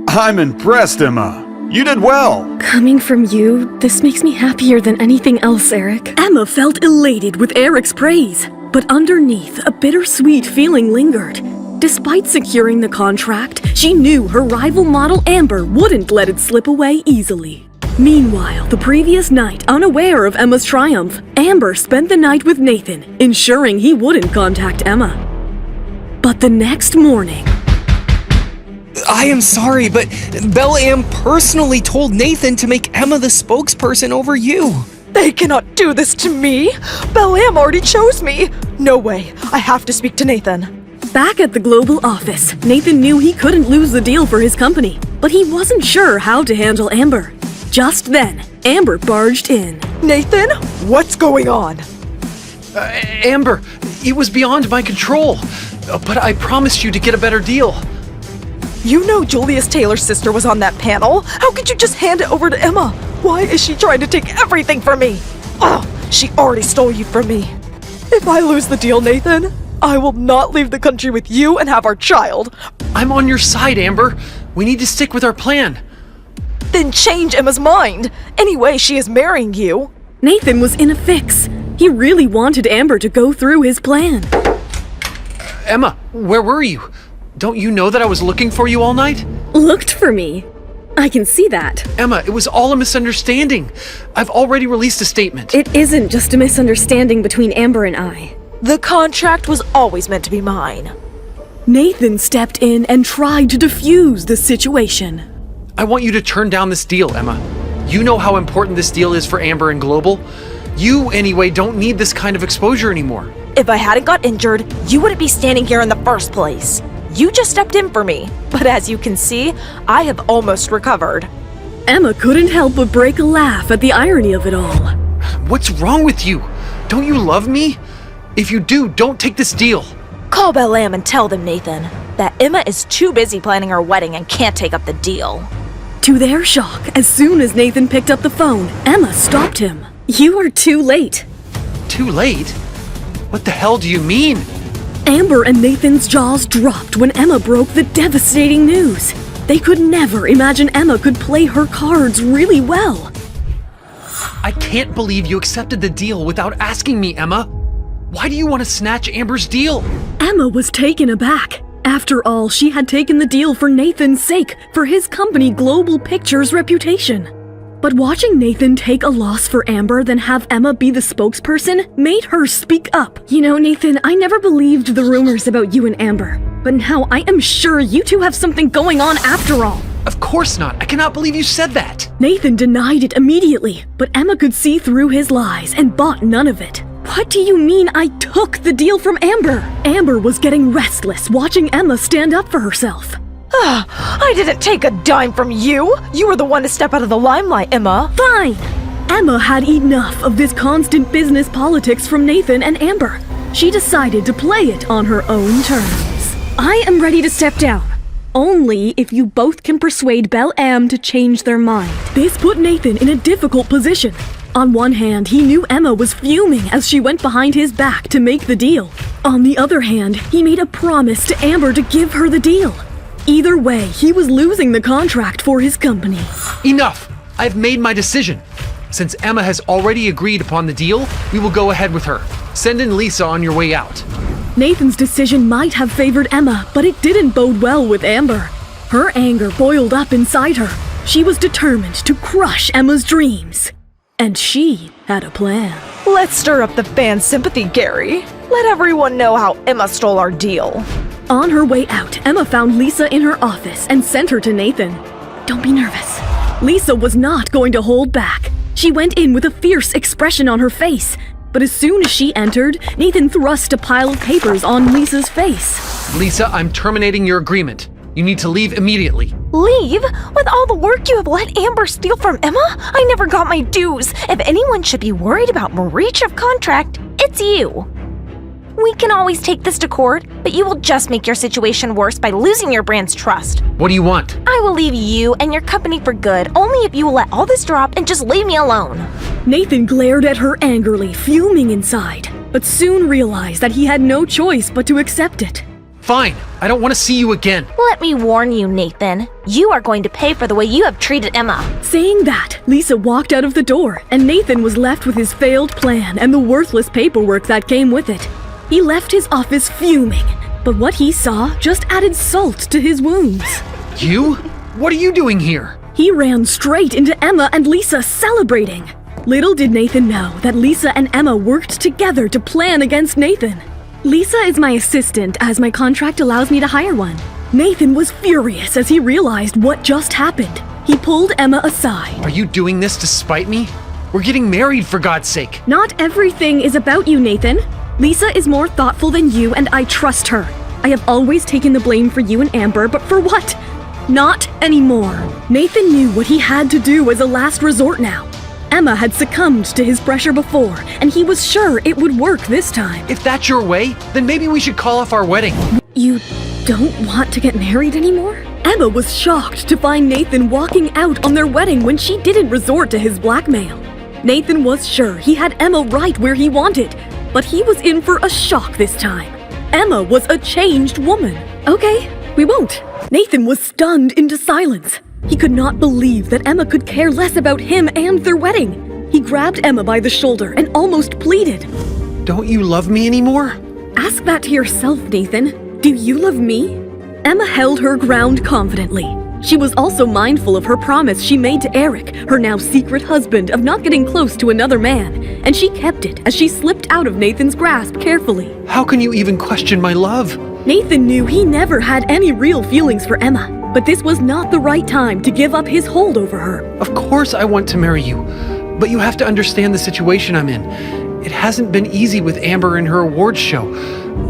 I'm impressed, Emma. You did well. Coming from you, this makes me happier than anything else, Eric. Emma felt elated with Eric's praise, but underneath, a bittersweet feeling lingered. Despite securing the contract, she knew her rival model Amber wouldn't let it slip away easily. Meanwhile, the previous night, unaware of Emma's triumph, Amber spent the night with Nathan, ensuring he wouldn't contact Emma. But the next morning... I am sorry, but Belle-Am personally told Nathan to make Emma the spokesperson over you. They cannot do this to me. Belle-Am already chose me. No way. I have to speak to Nathan. Back at the global office, Nathan knew he couldn't lose the deal for his company, but he wasn't sure how to handle Amber. Just then, Amber barged in. Nathan, what's going on? Amber, it was beyond my control, but I promised you to get a better deal. You know Julius Taylor's sister was on that panel. How could you just hand it over to Emma? Why is she trying to take everything from me? Oh, she already stole you from me. If I lose the deal, Nathan, I will not leave the country with you and have our child. I'm on your side, Amber. We need to stick with our plan. Then change Emma's mind. Anyway, she is marrying you. Nathan was in a fix. He really wanted Amber to go through his plan. Emma, where were you? Don't you know that I was looking for you all night? Looked for me? I can see that. Emma, it was all a misunderstanding. I've already released a statement. It isn't just a misunderstanding between Amber and I. The contract was always meant to be mine. Nathan stepped in and tried to defuse the situation. I want you to turn down this deal, Emma. You know how important this deal is for Amber and Global. You, anyway, don't need this kind of exposure anymore. If I hadn't got injured, you wouldn't be standing here in the first place. You just stepped in for me, but as you can see, I have almost recovered. Emma couldn't help but break a laugh at the irony of it all. What's wrong with you? Don't you love me? If you do, don't take this deal. Call Belle-Am and tell them, Nathan, that Emma is too busy planning her wedding and can't take up the deal. To their shock, as soon as Nathan picked up the phone, Emma stopped him. You are too late. Too late? What the hell do you mean? Amber and Nathan's jaws dropped when Emma broke the devastating news. They could never imagine Emma could play her cards really well. I can't believe you accepted the deal without asking me, Emma. Why do you want to snatch Amber's deal? Emma was taken aback. After all, she had taken the deal for Nathan's sake, for his company Global Pictures' reputation. But watching Nathan take a loss for Amber, then have Emma be the spokesperson, made her speak up. You know, Nathan, I never believed the rumors about you and Amber. But now I am sure you two have something going on after all. Of course not. I cannot believe you said that. Nathan denied it immediately, but Emma could see through his lies and bought none of it. What do you mean I took the deal from Amber? Amber was getting restless watching Emma stand up for herself. I didn't take a dime from you. You were the one to step out of the limelight, Emma. Fine. Emma had enough of this constant business politics from Nathan and Amber. She decided to play it on her own terms. I am ready to step down. Only if you both can persuade Belle-Am to change their mind. This put Nathan in a difficult position. On one hand, he knew Emma was fuming as she went behind his back to make the deal. On the other hand, he made a promise to Amber to give her the deal. Either way, he was losing the contract for his company. Enough! I've made my decision. Since Emma has already agreed upon the deal, we will go ahead with her. Send in Lisa on your way out. Nathan's decision might have favored Emma, but it didn't bode well with Amber. Her anger boiled up inside her. She was determined to crush Emma's dreams. And she had a plan. Let's stir up the fan sympathy, Gary. Let everyone know how Emma stole our deal. On her way out, Emma found Lisa in her office and sent her to Nathan. Don't be nervous. Lisa was not going to hold back. She went in with a fierce expression on her face. But as soon as she entered, Nathan thrust a pile of papers on Lisa's face. Lisa, I'm terminating your agreement. You need to leave immediately. Leave? With all the work you have let Amber steal from Emma? I never got my dues. If anyone should be worried about breach of contract, it's you. We can always take this to court, but you will just make your situation worse by losing your brand's trust. What do you want? I will leave you and your company for good, only if you will let all this drop and just leave me alone. Nathan glared at her angrily, fuming inside, but soon realized that he had no choice but to accept it. fine. I don't want to see you again. Let me warn you, Nathan. You are going to pay for the way you have treated Emma. Saying that, Lisa walked out of the door, and Nathan was left with his failed plan and the worthless paperwork that came with it. He left his office fuming, but what he saw just added salt to his wounds. You? What are you doing here? He ran straight into Emma and Lisa celebrating. Little did Nathan know that Lisa and Emma worked together to plan against Nathan. Lisa is my assistant, as my contract allows me to hire one. Nathan was furious as he realized what just happened. He pulled Emma aside. Are you doing this to spite me? We're getting married, for God's sake. Not everything is about you, Nathan. Lisa is more thoughtful than you, and I trust her. I have always taken the blame for you and Amber, but for what? Not anymore. Nathan knew what he had to do as a last resort now. Emma had succumbed to his pressure before, and he was sure it would work this time. If that's your way, then maybe we should call off our wedding. You don't want to get married anymore? Emma was shocked to find Nathan walking out on their wedding when she didn't resort to his blackmail. Nathan was sure he had Emma right where he wanted, but he was in for a shock this time. Emma was a changed woman. Okay, we won't. Nathan was stunned into silence. He could not believe that Emma could care less about him and their wedding. He grabbed Emma by the shoulder and almost pleaded. Don't you love me anymore? Ask that to yourself, Nathan. Do you love me? Emma held her ground confidently. She was also mindful of her promise she made to Eric, her now secret husband, of not getting close to another man, and she kept it as she slipped out of Nathan's grasp carefully. How can you even question my love? Nathan knew he never had any real feelings for Emma, but this was not the right time to give up his hold over her. Of course I want to marry you, but you have to understand the situation I'm in. It hasn't been easy with Amber and her awards show.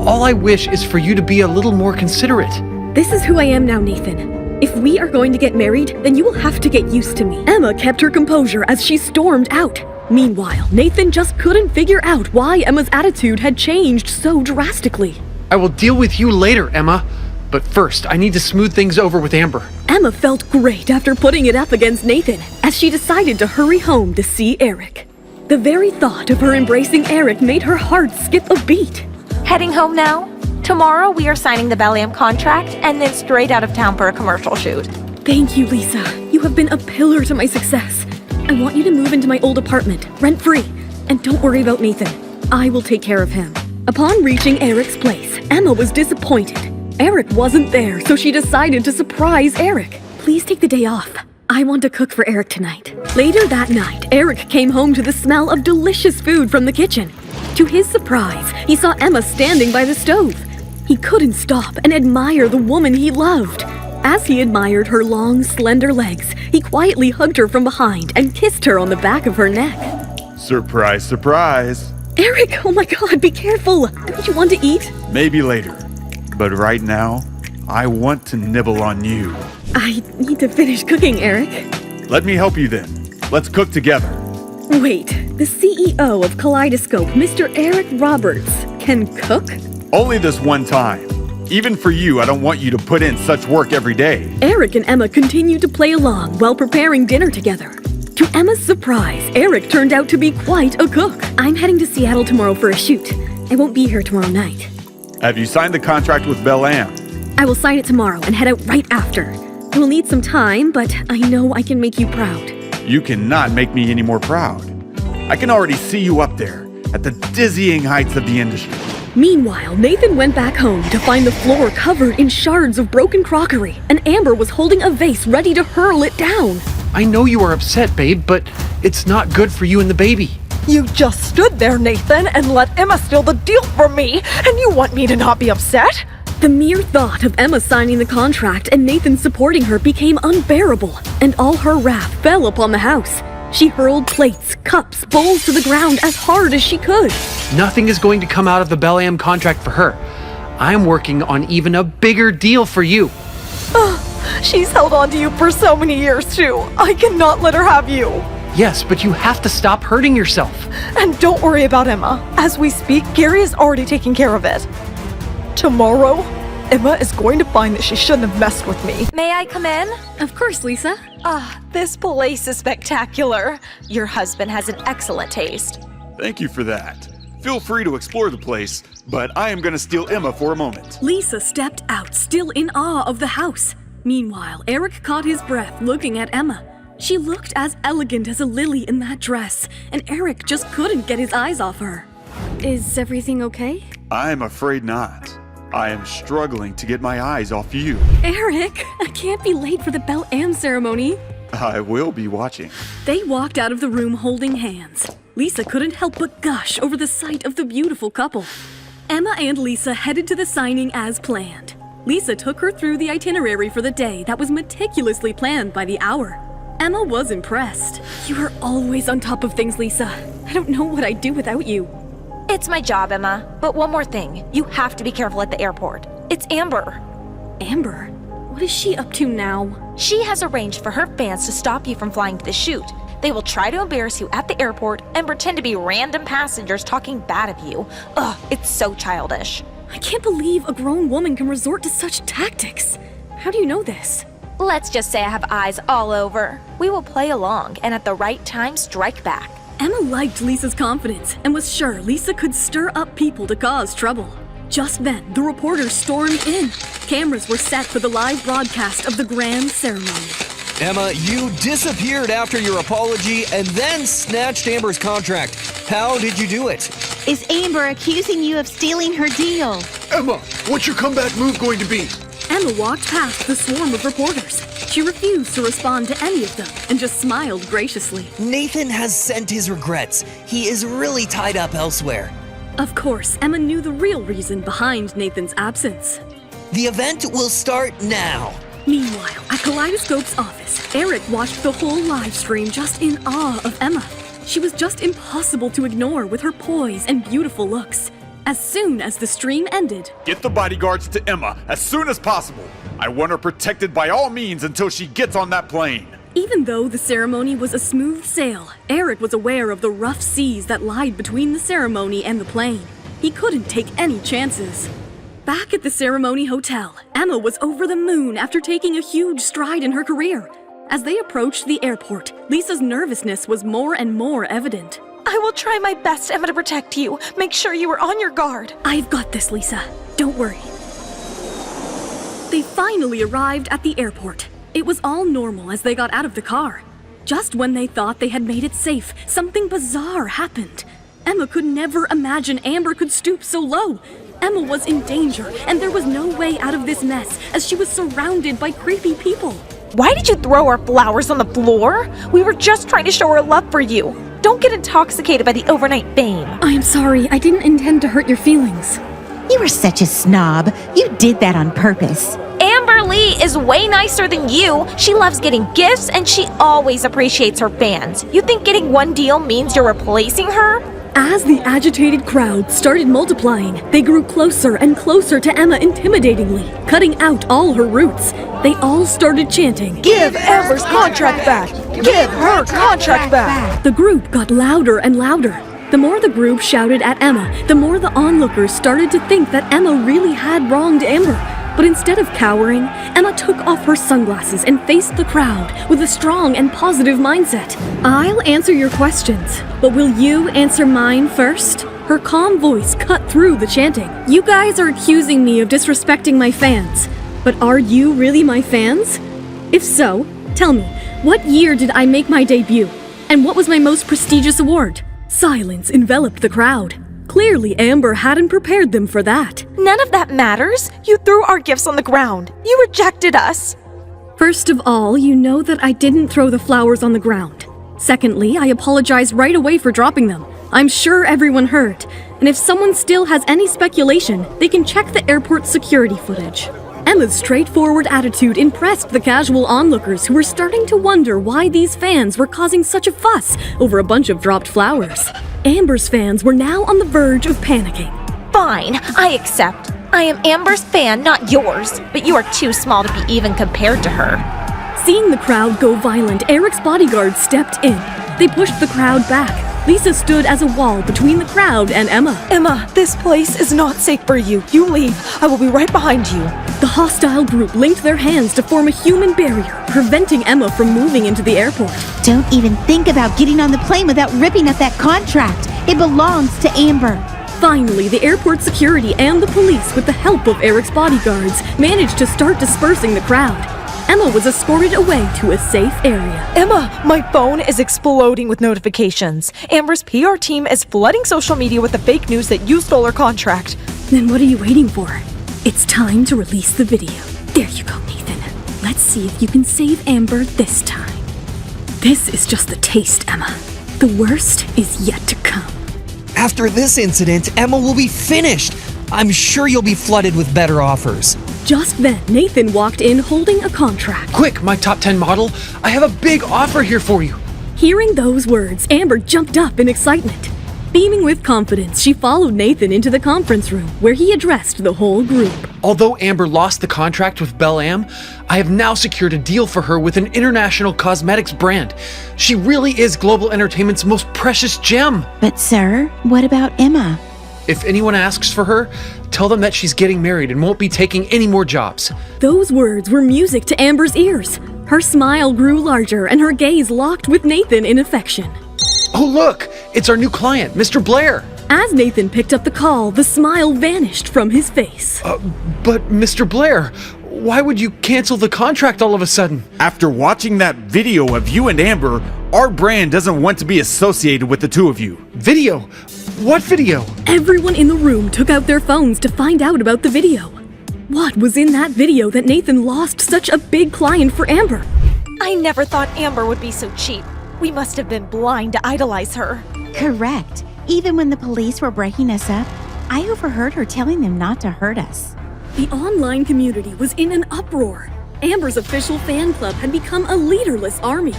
All I wish is for you to be a little more considerate. This is who I am now, Nathan. If we are going to get married, then you will have to get used to me. Emma kept her composure as she stormed out. Meanwhile, Nathan just couldn't figure out why Emma's attitude had changed so drastically. I will deal with you later, Emma. But first, I need to smooth things over with Amber. Emma felt great after putting it up against Nathan, as she decided to hurry home to see Eric. The very thought of her embracing Eric made her heart skip a beat. Heading home now? Tomorrow we are signing the Billionaire contract and then straight out of town for a commercial shoot. Thank you, Lisa. You have been a pillar to my success. I want you to move into my old apartment, rent-free. And don't worry about Nathan. I will take care of him. Upon reaching Eric's place, Emma was disappointed. Eric wasn't there, so she decided to surprise Eric. Please take the day off. I want to cook for Eric tonight. Later that night, Eric came home to the smell of delicious food from the kitchen. To his surprise, he saw Emma standing by the stove. He couldn't stop and admire the woman he loved. As he admired her long, slender legs, he quietly hugged her from behind and kissed her on the back of her neck. Surprise, surprise. Eric, oh my God, be careful. Don't you want to eat? Maybe later. But right now, I want to nibble on you. I need to finish cooking, Eric. Let me help you then. Let's cook together. Wait, the CEO of Kaleidoscope, Mr. Eric Roberts, can cook? Only this one time. Even for you, I don't want you to put in such work every day. Eric and Emma continued to play along while preparing dinner together. To Emma's surprise, Eric turned out to be quite a cook. I'm heading to Seattle tomorrow for a shoot. I won't be here tomorrow night. Have you signed the contract with Billionaire? I will sign it tomorrow and head out right after. I will need some time, but I know I can make you proud. You cannot make me any more proud. I can already see you up there at the dizzying heights of the industry. Meanwhile, Nathan went back home to find the floor covered in shards of broken crockery, and Amber was holding a vase ready to hurl it down. I know you are upset, babe, but it's not good for you and the baby. You just stood there, Nathan, and let Emma steal the deal from me, and you want me to not be upset? The mere thought of Emma signing the contract and Nathan supporting her became unbearable, and all her wrath fell upon the house. She hurled plates, cups, bowls to the ground as hard as she could. Nothing is going to come out of the Billionaire contract for her. I'm working on even a bigger deal for you. She's held on to you for so many years, too. I cannot let her have you. Yes, but you have to stop hurting yourself. And don't worry about Emma. As we speak, Gary is already taking care of it. Tomorrow, Emma is going to find that she shouldn't have messed with me. May I come in? Of course, Lisa. This place is spectacular. Your husband has an excellent taste. Thank you for that. Feel free to explore the place, but I am gonna steal Emma for a moment. Lisa stepped out, still in awe of the house. Meanwhile, Eric caught his breath looking at Emma. She looked as elegant as a lily in that dress, and Eric just couldn't get his eyes off her. Is everything okay? I'm afraid not. I am struggling to get my eyes off you. Eric, I can't be late for the Belle Am ceremony. I will be watching. They walked out of the room holding hands. Lisa couldn't help but gush over the sight of the beautiful couple. Emma and Lisa headed to the signing as planned. Lisa took her through the itinerary for the day that was meticulously planned by the hour. Emma was impressed. You are always on top of things, Lisa. I don't know what I'd do without you. It's my job, Emma. But one more thing. You have to be careful at the airport. It's Amber. Amber? What is she up to now? She has arranged for her fans to stop you from flying to the shoot. They will try to embarrass you at the airport and pretend to be random passengers talking bad of you. Ugh, it's so childish. I can't believe a grown woman can resort to such tactics. How do you know this? Let's just say I have eyes all over. We will play along and at the right time strike back. Emma liked Lisa's confidence and was sure Lisa could stir up people to cause trouble. Just then, the reporters stormed in. Cameras were set for the live broadcast of the grand ceremony. Emma, you disappeared after your apology and then snatched Amber's contract. How did you do it? Is Amber accusing you of stealing her deal? Emma, what's your comeback move going to be? Emma walked past the swarm of reporters. She refused to respond to any of them and just smiled graciously. Nathan has sent his regrets. He is really tied up elsewhere. Of course, Emma knew the real reason behind Nathan's absence. The event will start now. Meanwhile, at Kaleidoscope's office, Eric watched the whole live stream just in awe of Emma. She was just impossible to ignore with her poise and beautiful looks. As soon as the stream ended, get the bodyguards to Emma as soon as possible. I want her protected by all means until she gets on that plane. Even though the ceremony was a smooth sail, Eric was aware of the rough seas that lied between the ceremony and the plane. He couldn't take any chances. Back at the ceremony hotel, Emma was over the moon after taking a huge stride in her career. As they approached the airport, Lisa's nervousness was more and more evident. I will try my best, Emma, to protect you. Make sure you are on your guard. I've got this, Lisa. Don't worry. They finally arrived at the airport. It was all normal as they got out of the car. Just when they thought they had made it safe, something bizarre happened. Emma could never imagine Amber could stoop so low. Emma was in danger, and there was no way out of this mess as she was surrounded by creepy people. Why did you throw our flowers on the floor? We were just trying to show our love for you. Don't get intoxicated by the overnight fame. I am sorry. I didn't intend to hurt your feelings. You were such a snob. You did that on purpose. Amber Lee is way nicer than you. She loves getting gifts and she always appreciates her fans. You think getting one deal means you're replacing her? As the agitated crowd started multiplying, they grew closer and closer to Emma intimidatingly, cutting out all her roots. They all started chanting, "Give Amber's contract back! Give her contract back!" The group got louder and louder. The more the group shouted at Emma, the more the onlookers started to think that Emma really had wronged Amber. But instead of cowering, Emma took off her sunglasses and faced the crowd with a strong and positive mindset. I'll answer your questions, but will you answer mine first? Her calm voice cut through the chanting. You guys are accusing me of disrespecting my fans, but are you really my fans? If so, tell me, what year did I make my debut? And what was my most prestigious award? Silence enveloped the crowd. Clearly, Amber hadn't prepared them for that. None of that matters. You threw our gifts on the ground. You rejected us. First of all, you know that I didn't throw the flowers on the ground. Secondly, I apologized right away for dropping them. I'm sure everyone heard. And if someone still has any speculation, they can check the airport security footage. Emma's straightforward attitude impressed the casual onlookers who were starting to wonder why these fans were causing such a fuss over a bunch of dropped flowers. Amber's fans were now on the verge of panicking. Fine, I accept. I am Amber's fan, not yours, but you are too small to be even compared to her. Seeing the crowd go violent, Eric's bodyguards stepped in. They pushed the crowd back. Lisa stood as a wall between the crowd and Emma. Emma, this place is not safe for you. You leave. I will be right behind you. The hostile group linked their hands to form a human barrier, preventing Emma from moving into the airport. Don't even think about getting on the plane without ripping up that contract. It belongs to Amber. Finally, the airport security and the police, with the help of Eric's bodyguards, managed to start dispersing the crowd. Emma was escorted away to a safe area. Emma, my phone is exploding with notifications. Amber's PR team is flooding social media with the fake news that you stole her contract. Then what are you waiting for? It's time to release the video. There you go, Nathan. Let's see if you can save Amber this time. This is just the taste, Emma. The worst is yet to come. After this incident, Emma will be finished. I'm sure you'll be flooded with better offers. Just then, Nathan walked in holding a contract. Quick, my top 10 model, I have a big offer here for you. Hearing those words, Amber jumped up in excitement. Beaming with confidence, she followed Nathan into the conference room, where he addressed the whole group. Although Amber lost the contract with Belle Am, I have now secured a deal for her with an international cosmetics brand. She really is global entertainment's most precious gem. But sir, what about Emma? If anyone asks for her, tell them that she's getting married and won't be taking any more jobs. Those words were music to Amber's ears. Her smile grew larger and her gaze locked with Nathan in affection. Oh look, it's our new client, Mr. Blair. As Nathan picked up the call, the smile vanished from his face. But Mr. Blair, why would you cancel the contract all of a sudden? After watching that video of you and Amber, our brand doesn't want to be associated with the two of you. Video? What video? Everyone in the room took out their phones to find out about the video. What was in that video that Nathan lost such a big client for Amber? I never thought Amber would be so cheap. We must have been blind to idolize her. Correct. Even when the police were breaking us up, I overheard her telling them not to hurt us. The online community was in an uproar. Amber's official fan club had become a leaderless army.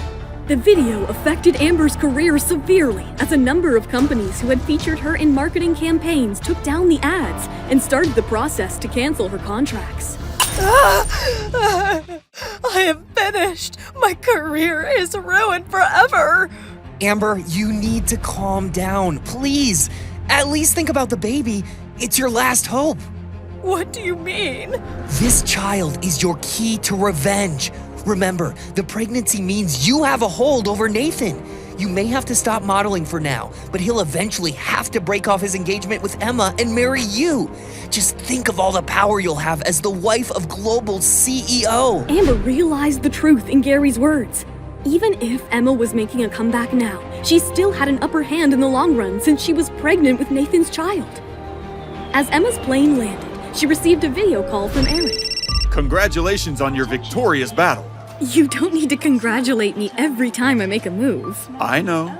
The video affected Amber's career severely, as a number of companies who had featured her in marketing campaigns took down the ads and started the process to cancel her contracts. I am finished. My career is ruined forever. Amber, you need to calm down, please. At least think about the baby. It's your last hope. What do you mean? This child is your key to revenge. Remember, the pregnancy means you have a hold over Nathan. You may have to stop modeling for now, but he'll eventually have to break off his engagement with Emma and marry you. Just think of all the power you'll have as the wife of Global's CEO. Amber realized the truth in Gary's words. Even if Emma was making a comeback now, she still had an upper hand in the long run since she was pregnant with Nathan's child. As Emma's plane landed, she received a video call from Eric. Congratulations on your victorious battle. You don't need to congratulate me every time I make a move. I know,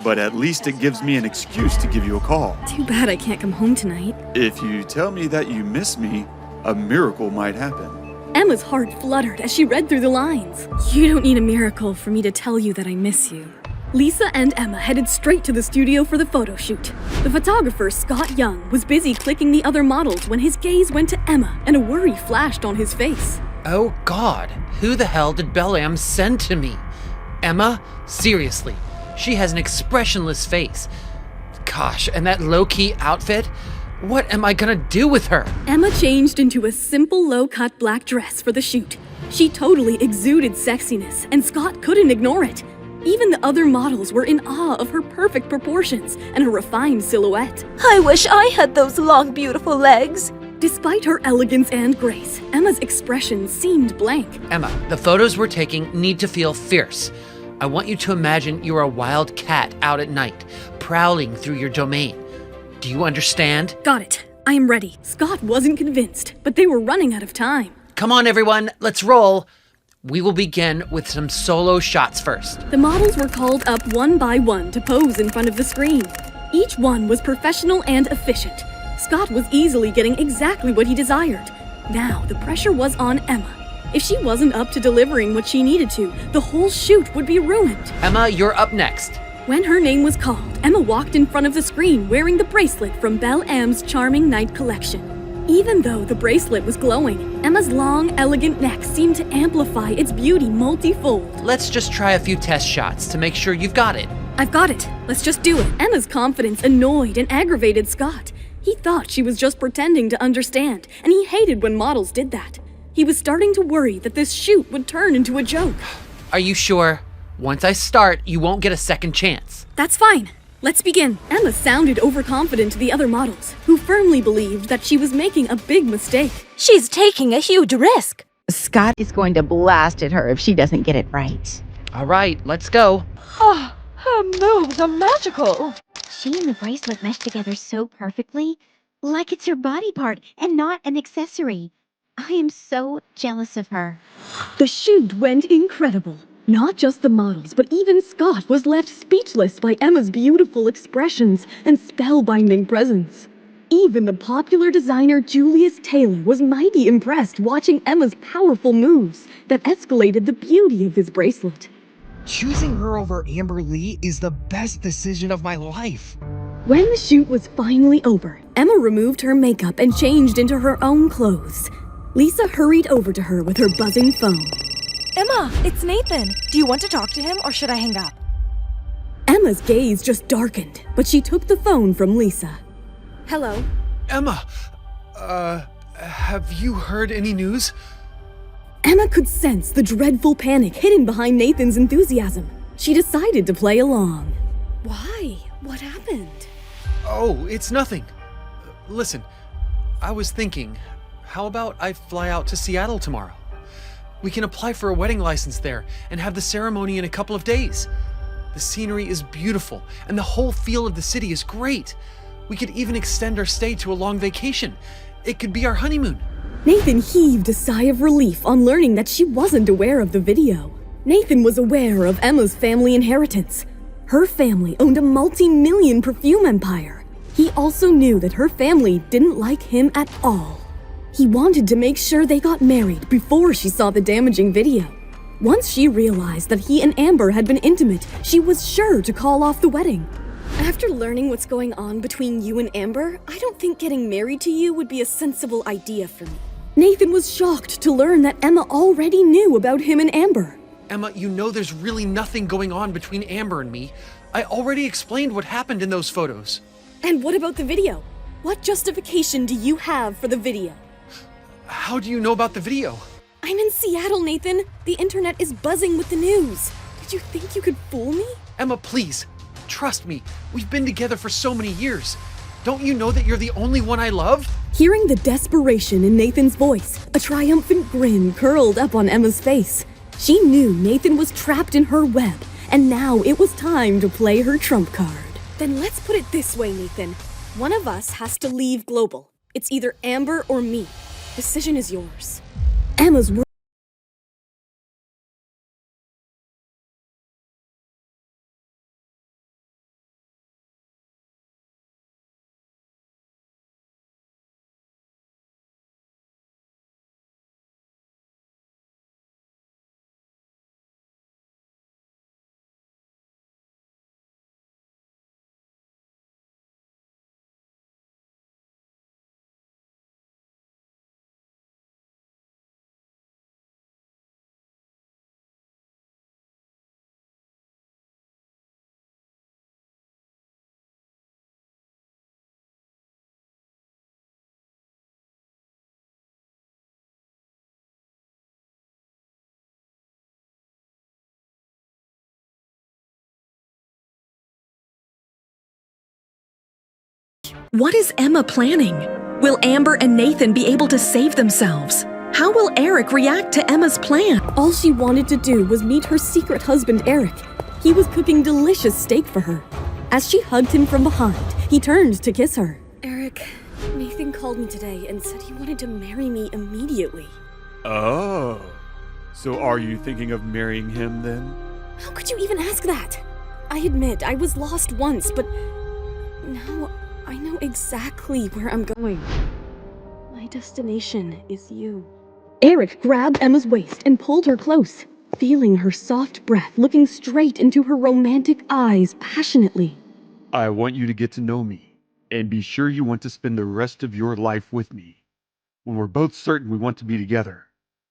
but at least it gives me an excuse to give you a call. Too bad I can't come home tonight. If you tell me that you miss me, a miracle might happen. Emma's heart fluttered as she read through the lines. You don't need a miracle for me to tell you that I miss you. Lisa and Emma headed straight to the studio for the photo shoot. The photographer, Scott Young, was busy clicking the other models when his gaze went to Emma and a worry flashed on his face. Oh God, who the hell did Belle Am send to me? Emma? Seriously, she has an expressionless face. Gosh, and that low-key outfit? What am I gonna do with her? Emma changed into a simple low-cut black dress for the shoot. She totally exuded sexiness, and Scott couldn't ignore it. Even the other models were in awe of her perfect proportions and her refined silhouette. I wish I had those long, beautiful legs. Despite her elegance and grace, Emma's expression seemed blank. Emma, the photos we're taking need to feel fierce. I want you to imagine you're a wild cat out at night, prowling through your domain. Do you understand? Got it. I am ready. Scott wasn't convinced, but they were running out of time. Come on, everyone, let's roll. We will begin with some solo shots first. The models were called up one by one to pose in front of the screen. Each one was professional and efficient. Scott was easily getting exactly what he desired. Now, the pressure was on Emma. If she wasn't up to delivering what she needed to, the whole shoot would be ruined. Emma, you're up next. When her name was called, Emma walked in front of the screen wearing the bracelet from Belle Am's Charming Night collection. Even though the bracelet was glowing, Emma's long, elegant neck seemed to amplify its beauty multifold. Let's just try a few test shots to make sure you've got it. I've got it. Let's just do it. Emma's confidence annoyed and aggravated Scott. He thought she was just pretending to understand, and he hated when models did that. He was starting to worry that this shoot would turn into a joke. Are you sure? Once I start, you won't get a second chance. That's fine. Let's begin. Emma sounded overconfident to the other models, who firmly believed that she was making a big mistake. She's taking a huge risk. Scott is going to blast at her if she doesn't get it right. All right, let's go. Oh, her moves are magical. She and the bracelet mesh together so perfectly, like it's her body part and not an accessory. I am so jealous of her. The shoot went incredible. Not just the models, but even Scott was left speechless by Emma's beautiful expressions and spellbinding presence. Even the popular designer Julius Taylor was mighty impressed watching Emma's powerful moves that escalated the beauty of his bracelet. Choosing her over Amber Lee is the best decision of my life. When the shoot was finally over, Emma removed her makeup and changed into her own clothes. Lisa hurried over to her with her buzzing phone. Emma, it's Nathan. Do you want to talk to him or should I hang up? Emma's gaze just darkened, but she took the phone from Lisa. Hello? Emma, have you heard any news? Emma could sense the dreadful panic hidden behind Nathan's enthusiasm. She decided to play along. Why? What happened? Oh, it's nothing. Listen, I was thinking, how about I fly out to Seattle tomorrow? We can apply for a wedding license there and have the ceremony in a couple of days. The scenery is beautiful and the whole feel of the city is great. We could even extend our stay to a long vacation. It could be our honeymoon. Nathan heaved a sigh of relief on learning that she wasn't aware of the video. Nathan was aware of Emma's family inheritance. Her family owned a multi-million perfume empire. He also knew that her family didn't like him at all. He wanted to make sure they got married before she saw the damaging video. Once she realized that he and Amber had been intimate, she was sure to call off the wedding. After learning what's going on between you and Amber, I don't think getting married to you would be a sensible idea for me. Nathan was shocked to learn that Emma already knew about him and Amber. Emma, you know there's really nothing going on between Amber and me. I already explained what happened in those photos. And what about the video? What justification do you have for the video? How do you know about the video? I'm in Seattle, Nathan. The internet is buzzing with the news. Did you think you could fool me? Emma, please. Trust me. We've been together for so many years. Don't you know that you're the only one I love? Hearing the desperation in Nathan's voice, a triumphant grin curled up on Emma's face. She knew Nathan was trapped in her web, and now it was time to play her trump card. Then let's put it this way, Nathan. One of us has to leave Global. It's either Amber or me. Decision is yours. Emma's What is Emma planning? Will Amber and Nathan be able to save themselves? How will Eric react to Emma's plan? All she wanted to do was meet her secret husband, Eric. He was cooking delicious steak for her. As she hugged him from behind, he turned to kiss her. Eric, Nathan called me today and said he wanted to marry me immediately. Oh, so are you thinking of marrying him then? How could you even ask that? I admit I was lost once, but now I know exactly where I'm going. My destination is you. Eric grabbed Emma's waist and pulled her close, feeling her soft breath looking straight into her romantic eyes passionately. I want you to get to know me, and be sure you want to spend the rest of your life with me. When we're both certain we want to be together,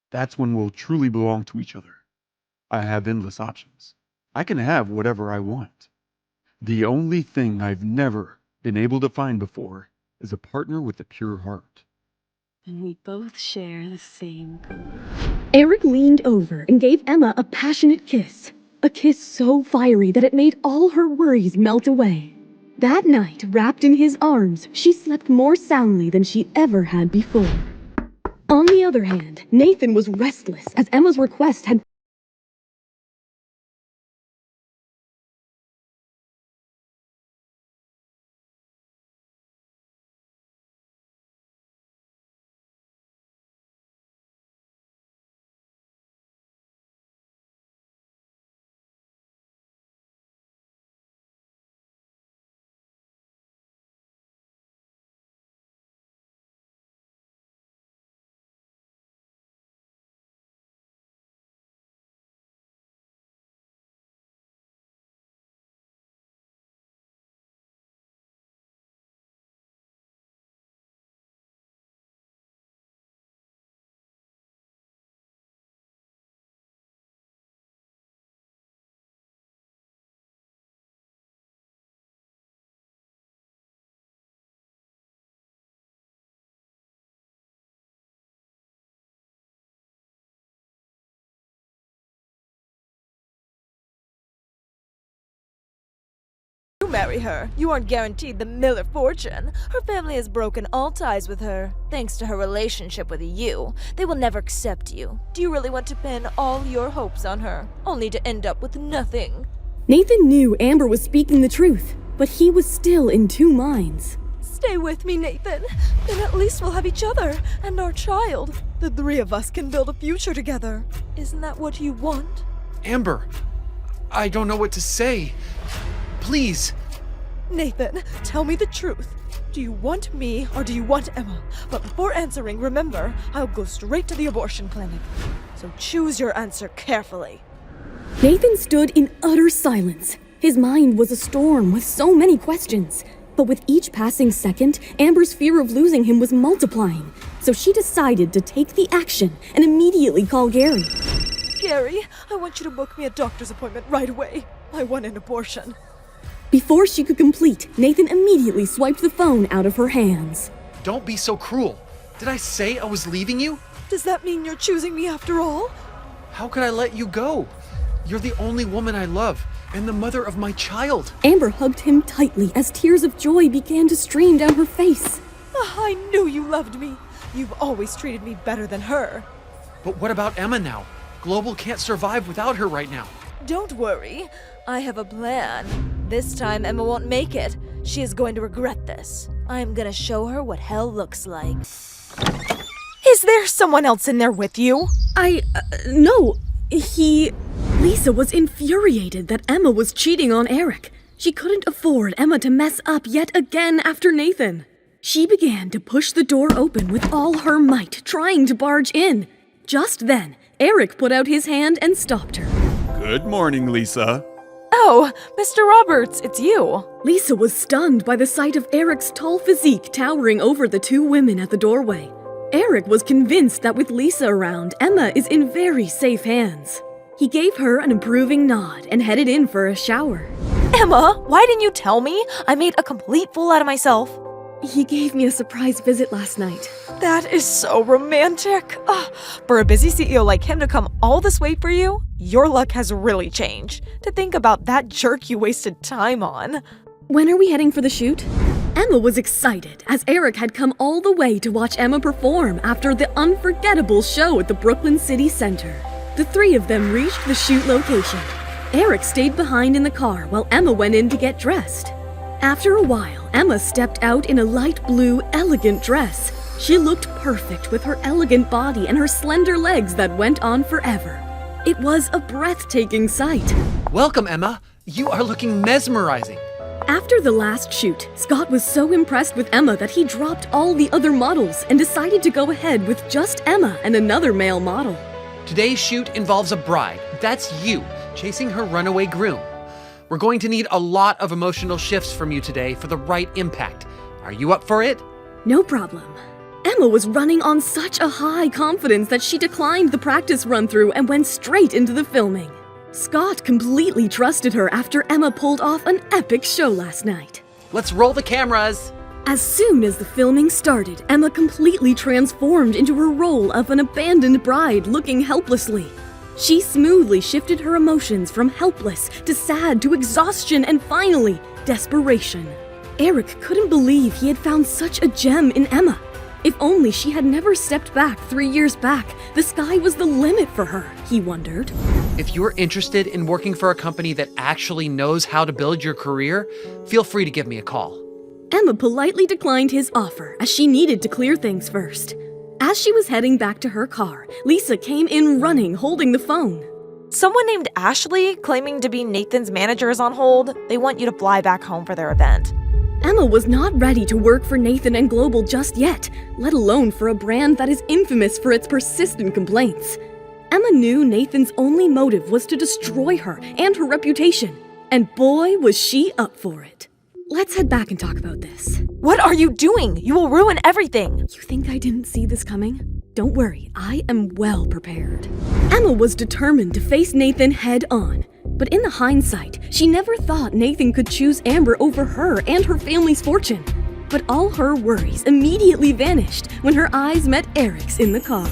that's when we'll truly belong to each other. I have endless options. I can have whatever I want. The only thing I've never been able to find before is a partner with a pure heart. And we both share the same goal. Eric leaned over and gave Emma a passionate kiss. A kiss so fiery that it made all her worries melt away. That night, wrapped in his arms, she slept more soundly than she ever had before. On the other hand, Nathan was restless as Emma's request had You marry her, you aren't guaranteed the Miller fortune. Her family has broken all ties with her. Thanks to her relationship with you, they will never accept you. Do you really want to pin all your hopes on her, only to end up with nothing? Nathan knew Amber was speaking the truth, but he was still in two minds. Stay with me, Nathan. Then at least we'll have each other and our child. The three of us can build a future together. Isn't that what you want? Amber, I don't know what to say. Please. Nathan, tell me the truth. Do you want me or do you want Emma? But before answering, remember, I'll go straight to the abortion clinic. So choose your answer carefully. Nathan stood in utter silence. His mind was a storm with so many questions. But with each passing second, Amber's fear of losing him was multiplying. So she decided to take the action and immediately call Gary. Gary, I want you to book me a doctor's appointment right away. I want an abortion. Before she could complete, Nathan immediately swiped the phone out of her hands. Don't be so cruel. Did I say I was leaving you? Does that mean you're choosing me after all? How could I let you go? You're the only woman I love, and the mother of my child. Amber hugged him tightly as tears of joy began to stream down her face. I knew you loved me. You've always treated me better than her. But what about Emma now? Global can't survive without her right now. Don't worry. I have a plan. This time Emma won't make it. She is going to regret this. I'm gonna show her what hell looks like. Is there someone else in there with you? No. Lisa was infuriated that Emma was cheating on Eric. She couldn't afford Emma to mess up yet again after Nathan. She began to push the door open with all her might, trying to barge in. Just then, Eric put out his hand and stopped her. Good morning, Lisa. Oh, Mr. Roberts, it's you. Lisa was stunned by the sight of Eric's tall physique towering over the two women at the doorway. Eric was convinced that with Lisa around, Emma is in very safe hands. He gave her an approving nod and headed in for a shower. Emma, why didn't you tell me? I made a complete fool out of myself. He gave me a surprise visit last night. That is so romantic. For a busy CEO like him to come all this way for you, your luck has really changed. To think about that jerk you wasted time on. When are we heading for the shoot? Emma was excited as Eric had come all the way to watch Emma perform after the unforgettable show at the Brooklyn City Center. The three of them reached the shoot location. Eric stayed behind in the car while Emma went in to get dressed. After a while, Emma stepped out in a light blue, elegant dress. She looked perfect with her elegant body and her slender legs that went on forever. It was a breathtaking sight. Welcome, Emma. You are looking mesmerizing. After the last shoot, Scott was so impressed with Emma that he dropped all the other models and decided to go ahead with just Emma and another male model. Today's shoot involves a bride. That's you, chasing her runaway groom. We're going to need a lot of emotional shifts from you today for the right impact. Are you up for it? No problem. Emma was running on such a high confidence that she declined the practice run-through and went straight into the filming. Scott completely trusted her after Emma pulled off an epic show last night. Let's roll the cameras. As soon as the filming started, Emma completely transformed into her role of an abandoned bride looking helplessly. She smoothly shifted her emotions from helpless to sad to exhaustion and finally, desperation. Eric couldn't believe he had found such a gem in Emma. If only she had never stepped back 3 years back, the sky was the limit for her, he wondered. If you're interested in working for a company that actually knows how to build your career, feel free to give me a call. Emma politely declined his offer as she needed to clear things first. As she was heading back to her car, Lisa came in running, holding the phone. Someone named Ashley, claiming to be Nathan's manager, is on hold. They want you to fly back home for their event. Emma was not ready to work for Nathan and Global just yet, let alone for a brand that is infamous for its persistent complaints. Emma knew Nathan's only motive was to destroy her and her reputation, and boy, was she up for it. Let's head back and talk about this. What are you doing? You will ruin everything. You think I didn't see this coming? Don't worry, I am well prepared. Emma was determined to face Nathan head on. But in the hindsight, she never thought Nathan could choose Amber over her and her family's fortune. But all her worries immediately vanished when her eyes met Eric's in the car.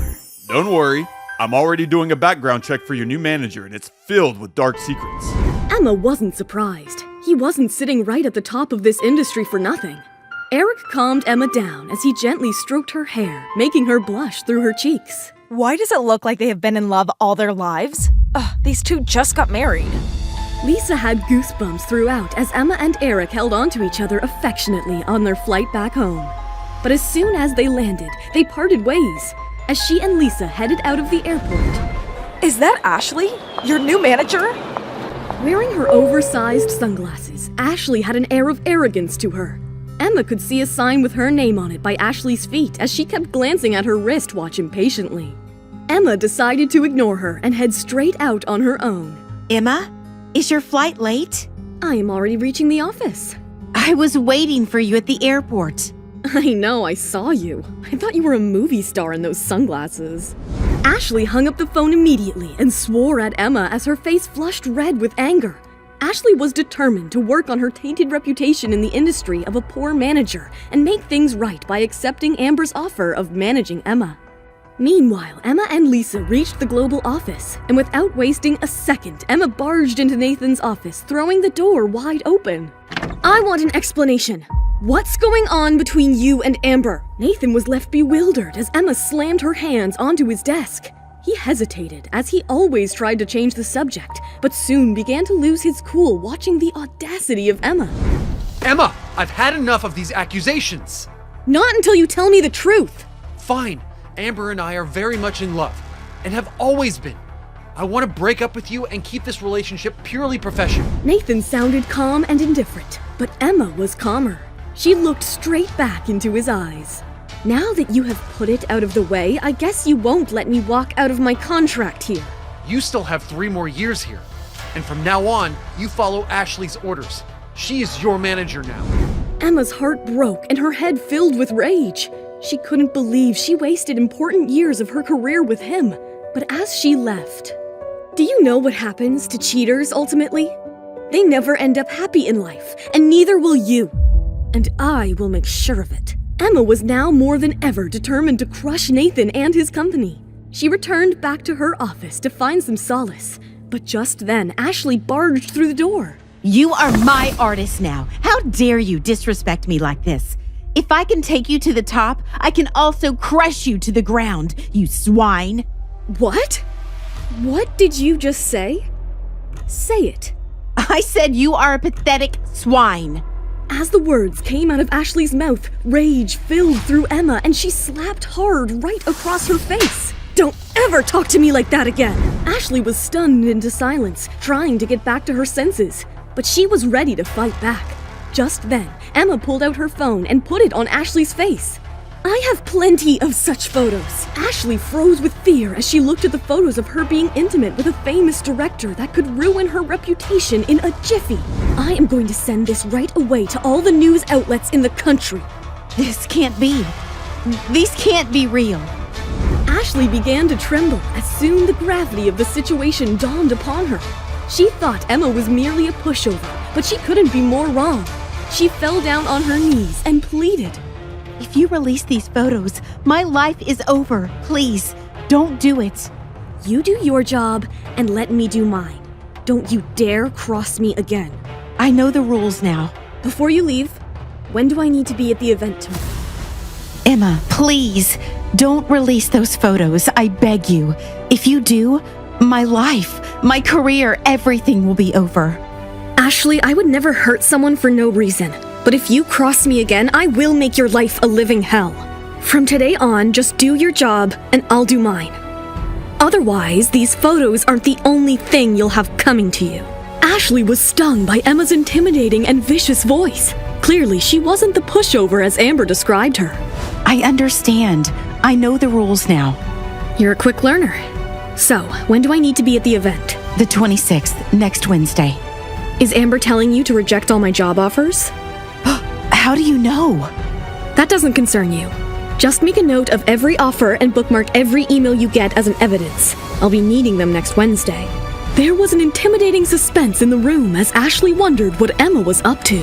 Don't worry, I'm already doing a background check for your new manager and it's filled with dark secrets. Emma wasn't surprised. He wasn't sitting right at the top of this industry for nothing. Eric calmed Emma down as he gently stroked her hair, making her blush through her cheeks. Why does it look like they have been in love all their lives? These two just got married. Lisa had goosebumps throughout as Emma and Eric held onto each other affectionately on their flight back home. But as soon as they landed, they parted ways as she and Lisa headed out of the airport. Is that Ashley? Your new manager? Wearing her oversized sunglasses, Ashley had an air of arrogance to her. Emma could see a sign with her name on it by Ashley's feet as she kept glancing at her wristwatch impatiently. Emma decided to ignore her and head straight out on her own. Emma, is your flight late? I am already reaching the office. I was waiting for you at the airport. I know, I saw you. I thought you were a movie star in those sunglasses. Ashley hung up the phone immediately and swore at Emma as her face flushed red with anger. Ashley was determined to work on her tainted reputation in the industry of a poor manager and make things right by accepting Amber's offer of managing Emma. Meanwhile, Emma and Lisa reached the Global office, and without wasting a second, Emma barged into Nathan's office, throwing the door wide open. I want an explanation. What's going on between you and Amber? Nathan was left bewildered as Emma slammed her hands onto his desk. He hesitated, as he always tried to change the subject, but soon began to lose his cool watching the audacity of Emma. Emma, I've had enough of these accusations. Not until you tell me the truth. Fine. Amber and I are very much in love, and have always been. I want to break up with you and keep this relationship purely professional. Nathan sounded calm and indifferent, but Emma was calmer. She looked straight back into his eyes. Now that you have put it out of the way, I guess you won't let me walk out of my contract here. You still have 3 more years here, and from now on, you follow Ashley's orders. She is your manager now. Emma's heart broke and her head filled with rage. She couldn't believe she wasted important years of her career with him. But as she left, do you know what happens to cheaters ultimately? They never end up happy in life, and neither will you. And I will make sure of it. Emma was now more than ever determined to crush Nathan and his company. She returned back to her office to find some solace. But just then, Ashley barged through the door. You are my artist now. How dare you disrespect me like this? If I can take you to the top, I can also crush you to the ground, you swine. What? What did you just say? Say it. I said you are a pathetic swine. As the words came out of Ashley's mouth, rage filled through Emma and she slapped hard right across her face. Don't ever talk to me like that again. Ashley was stunned into silence, trying to get back to her senses, but she was ready to fight back. Just then, Emma pulled out her phone and put it on Ashley's face. I have plenty of such photos. Ashley froze with fear as she looked at the photos of her being intimate with a famous director that could ruin her reputation in a jiffy. I am going to send this right away to all the news outlets in the country. This can't be. These can't be real. Ashley began to tremble as soon the gravity of the situation dawned upon her. She thought Emma was merely a pushover, but she couldn't be more wrong. She fell down on her knees and pleaded. If you release these photos, my life is over. Please, don't do it. You do your job and let me do mine. Don't you dare cross me again. I know the rules now. Before you leave, when do I need to be at the event tomorrow? Emma, please, don't release those photos. I beg you. If you do, my life, my career, everything will be over. Ashley, I would never hurt someone for no reason. But if you cross me again, I will make your life a living hell. From today on, just do your job and I'll do mine. Otherwise, these photos aren't the only thing you'll have coming to you. Ashley was stung by Emma's intimidating and vicious voice. Clearly, she wasn't the pushover as Amber described her. I understand. I know the rules now. You're a quick learner. So, when do I need to be at the event? The 26th, next Wednesday. Is Amber telling you to reject all my job offers? How do you know? That doesn't concern you. Just make a note of every offer and bookmark every email you get as an evidence. I'll be needing them next Wednesday. There was an intimidating suspense in the room as Ashley wondered what Emma was up to.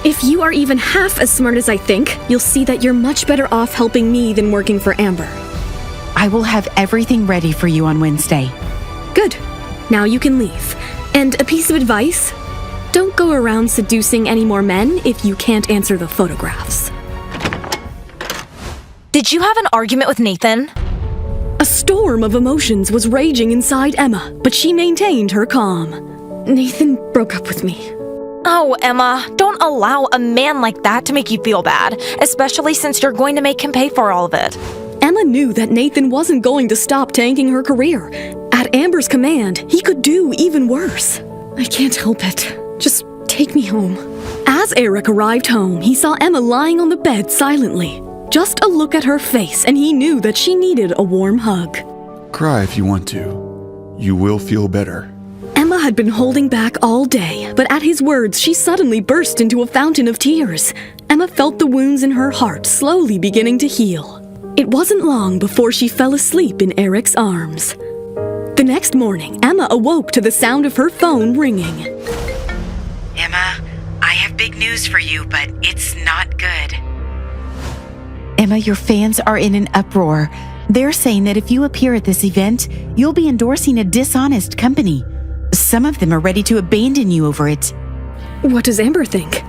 If you are even half as smart as I think, you'll see that you're much better off helping me than working for Amber. I will have everything ready for you on Wednesday. Good. Now you can leave. And a piece of advice: don't go around seducing any more men if you can't answer the photographs. Did you have an argument with Nathan? A storm of emotions was raging inside Emma, but she maintained her calm. Nathan broke up with me. Oh, Emma, don't allow a man like that to make you feel bad, especially since you're going to make him pay for all of it. Emma knew that Nathan wasn't going to stop tanking her career. At Amber's command, he could do even worse. I can't help it. Just take me home. As Eric arrived home, he saw Emma lying on the bed silently. Just a look at her face, and he knew that she needed a warm hug. Cry if you want to. You will feel better. Emma had been holding back all day, but at his words, she suddenly burst into a fountain of tears. Emma felt the wounds in her heart slowly beginning to heal. It wasn't long before she fell asleep in Eric's arms. The next morning, Emma awoke to the sound of her phone ringing. Emma, I have big news for you, but it's not good. Emma, your fans are in an uproar. They're saying that if you appear at this event, you'll be endorsing a dishonest company. Some of them are ready to abandon you over it. What does Amber think?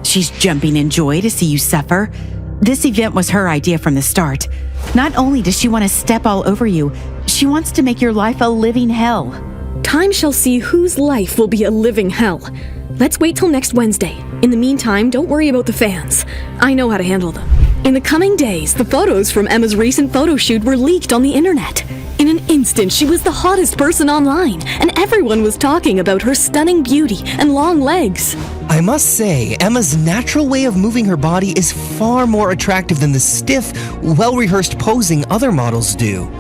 She's jumping in joy to see you suffer. This event was her idea from the start. Not only does she want to step all over you, she wants to make your life a living hell. Time shall see whose life will be a living hell. Let's wait till next Wednesday. In the meantime, don't worry about the fans. I know how to handle them. In the coming days, the photos from Emma's recent photo shoot were leaked on the internet. In an instant, she was the hottest person online, and everyone was talking about her stunning beauty and long legs. I must say, Emma's natural way of moving her body is far more attractive than the stiff, well-rehearsed posing other models do.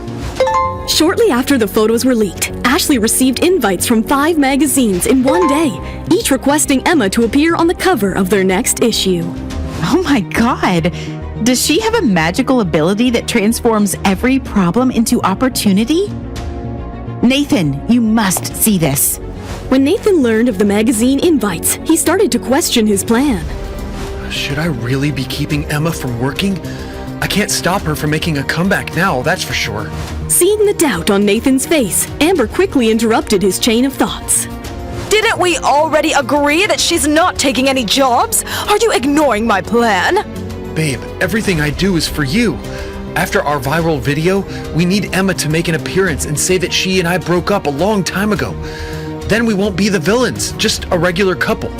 Shortly after the photos were leaked, Ashley received invites from 5 magazines in one day, each requesting Emma to appear on the cover of their next issue. Oh my God! Does she have a magical ability that transforms every problem into opportunity? Nathan, you must see this. When Nathan learned of the magazine invites, he started to question his plan. Should I really be keeping Emma from working? I can't stop her from making a comeback now, that's for sure. Seeing the doubt on Nathan's face, Amber quickly interrupted his chain of thoughts. Didn't we already agree that she's not taking any jobs? Are you ignoring my plan? Babe, everything I do is for you. After our viral video, we need Emma to make an appearance and say that she and I broke up a long time ago. Then we won't be the villains, just a regular couple.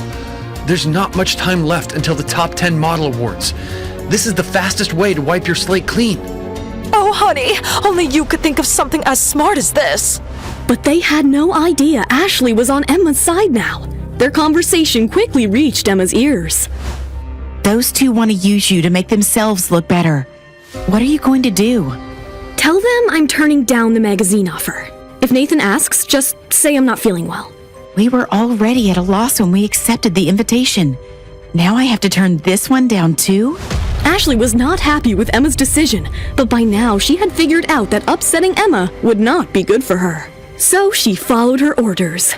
There's not much time left until the top 10 model awards. This is the fastest way to wipe your slate clean. Oh, honey, only you could think of something as smart as this. But they had no idea Ashley was on Emma's side now. Their conversation quickly reached Emma's ears. Those two want to use you to make themselves look better. What are you going to do? Tell them I'm turning down the magazine offer. If Nathan asks, just say I'm not feeling well. We were already at a loss when we accepted the invitation. Now I have to turn this one down too? Ashley was not happy with Emma's decision, but by now she had figured out that upsetting Emma would not be good for her. So she followed her orders.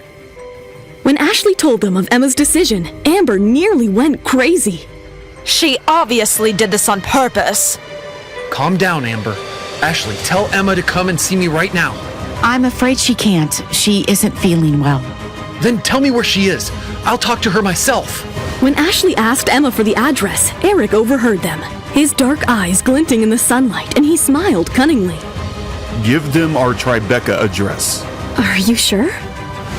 When Ashley told them of Emma's decision, Amber nearly went crazy. She obviously did this on purpose. Calm down, Amber. Ashley, tell Emma to come and see me right now. I'm afraid she can't. She isn't feeling well. Then tell me where she is. I'll talk to her myself. When Ashley asked Emma for the address, Eric overheard them, his dark eyes glinting in the sunlight, and he smiled cunningly. Give them our Tribeca address. Are you sure?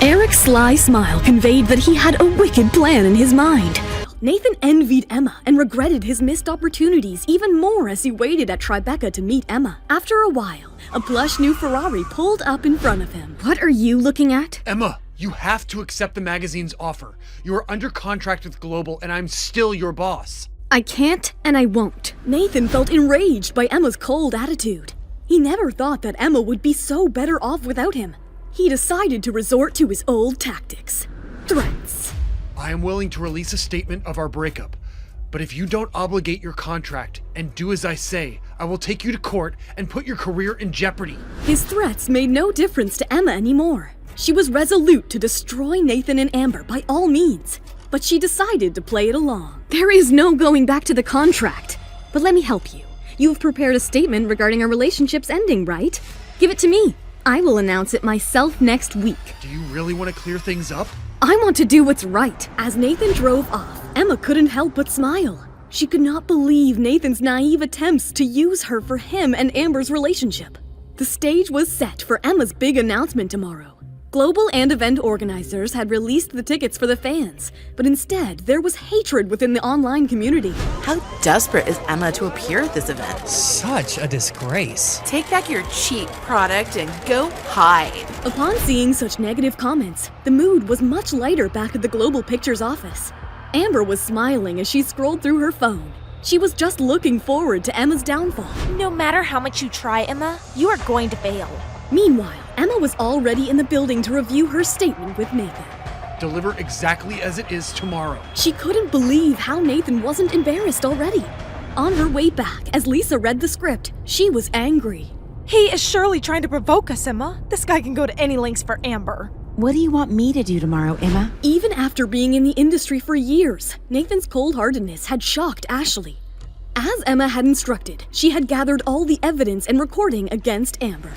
Eric's sly smile conveyed that he had a wicked plan in his mind. Nathan envied Emma and regretted his missed opportunities even more as he waited at Tribeca to meet Emma. After a while, a plush new Ferrari pulled up in front of him. What are you looking at? Emma, you have to accept the magazine's offer. You are under contract with Global, and I'm still your boss. I can't and I won't. Nathan felt enraged by Emma's cold attitude. He never thought that Emma would be so better off without him. He decided to resort to his old tactics. Threats. I am willing to release a statement of our breakup, but if you don't obligate your contract and do as I say, I will take you to court and put your career in jeopardy. His threats made no difference to Emma anymore. She was resolute to destroy Nathan and Amber by all means, but she decided to play it along. There is no going back to the contract, but let me help you. You've prepared a statement regarding our relationship's ending, right? Give it to me. I will announce it myself next week. Do you really want to clear things up? I want to do what's right. As Nathan drove off, Emma couldn't help but smile. She could not believe Nathan's naive attempts to use her for him and Amber's relationship. The stage was set for Emma's big announcement tomorrow. Global and event organizers had released the tickets for the fans, but instead there was hatred within the online community. How desperate is Emma to appear at this event? Such a disgrace. Take back your cheap product and go hide. Upon seeing such negative comments, the mood was much lighter back at the Global Pictures office. Amber was smiling as she scrolled through her phone. She was just looking forward to Emma's downfall. No matter how much you try, Emma, you are going to fail. Meanwhile, Emma was already in the building to review her statement with Nathan. Deliver exactly as it is tomorrow. She couldn't believe how Nathan wasn't embarrassed already. On her way back, as Lisa read the script, she was angry. He is surely trying to provoke us, Emma. This guy can go to any lengths for Amber. What do you want me to do tomorrow, Emma? Even after being in the industry for years, Nathan's cold-heartedness had shocked Ashley. As Emma had instructed, she had gathered all the evidence and recording against Amber.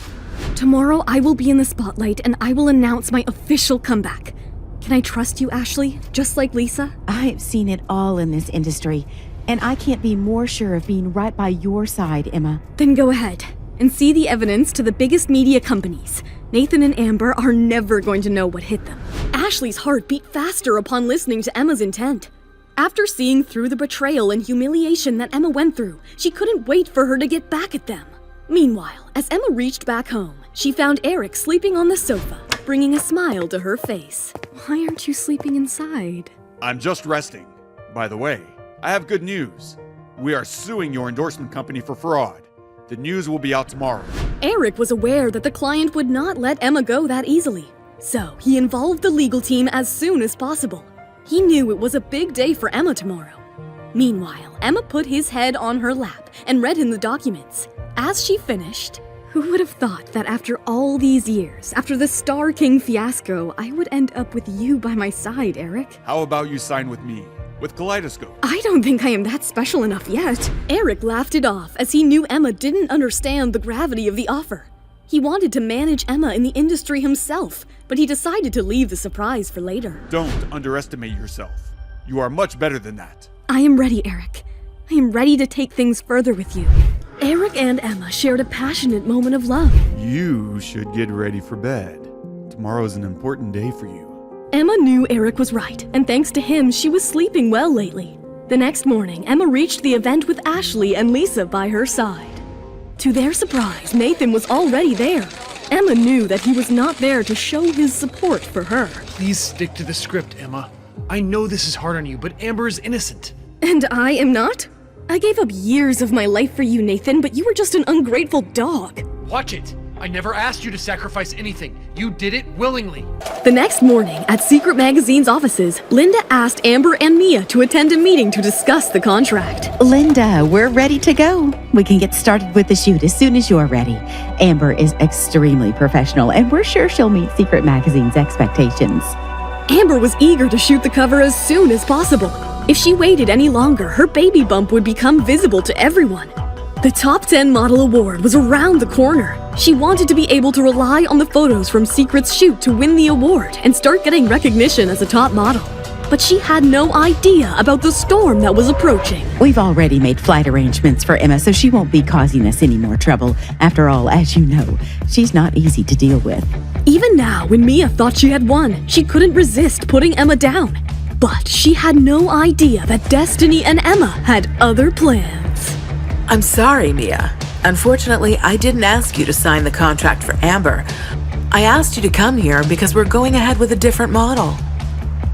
Tomorrow I will be in the spotlight and I will announce my official comeback. Can I trust you, Ashley, just like Lisa? I've seen it all in this industry, and I can't be more sure of being right by your side, Emma. Then go ahead and see the evidence to the biggest media companies. Nathan and Amber are never going to know what hit them. Ashley's heart beat faster upon listening to Emma's intent. After seeing through the betrayal and humiliation that Emma went through, she couldn't wait for her to get back at them. Meanwhile, as Emma reached back home, she found Eric sleeping on the sofa, bringing a smile to her face. Why aren't you sleeping inside? I'm just resting. By the way, I have good news. We are suing your endorsement company for fraud. The news will be out tomorrow. Eric was aware that the client would not let Emma go that easily, so he involved the legal team as soon as possible. He knew it was a big day for Emma tomorrow. Meanwhile, Emma put his head on her lap and read him the documents. As she finished, who would have thought that after all these years, after the Star King fiasco, I would end up with you by my side, Eric? How about you sign with me? With Kaleidoscope? I don't think I am that special enough yet. Eric laughed it off as he knew Emma didn't understand the gravity of the offer. He wanted to manage Emma in the industry himself, but he decided to leave the surprise for later. Don't underestimate yourself. You are much better than that. I am ready, Eric. I am ready to take things further with you. Eric and Emma shared a passionate moment of love. You should get ready for bed. Tomorrow's an important day for you. Emma knew Eric was right, and thanks to him, she was sleeping well lately. The next morning, Emma reached the event with Ashley and Lisa by her side. To their surprise, Nathan was already there. Emma knew that he was not there to show his support for her. Please stick to the script, Emma. I know this is hard on you, but Amber is innocent. And I am not? I gave up years of my life for you, Nathan, but you were just an ungrateful dog. Watch it. I never asked you to sacrifice anything. You did it willingly. The next morning, at Secret Magazine's offices, Linda asked Amber and Mia to attend a meeting to discuss the contract. Linda, we're ready to go. We can get started with the shoot as soon as you're ready. Amber is extremely professional, and we're sure she'll meet Secret Magazine's expectations. Amber was eager to shoot the cover as soon as possible. If she waited any longer, her baby bump would become visible to everyone. The Top 10 Model Award was around the corner. She wanted to be able to rely on the photos from Secret's shoot to win the award and start getting recognition as a top model. But she had no idea about the storm that was approaching. We've already made flight arrangements for Emma, so she won't be causing us any more trouble. After all, as you know, she's not easy to deal with. Even now, when Mia thought she had won, she couldn't resist putting Emma down. But she had no idea that Destiny and Emma had other plans. I'm sorry, Mia. Unfortunately, I didn't ask you to sign the contract for Amber. I asked you to come here because we're going ahead with a different model.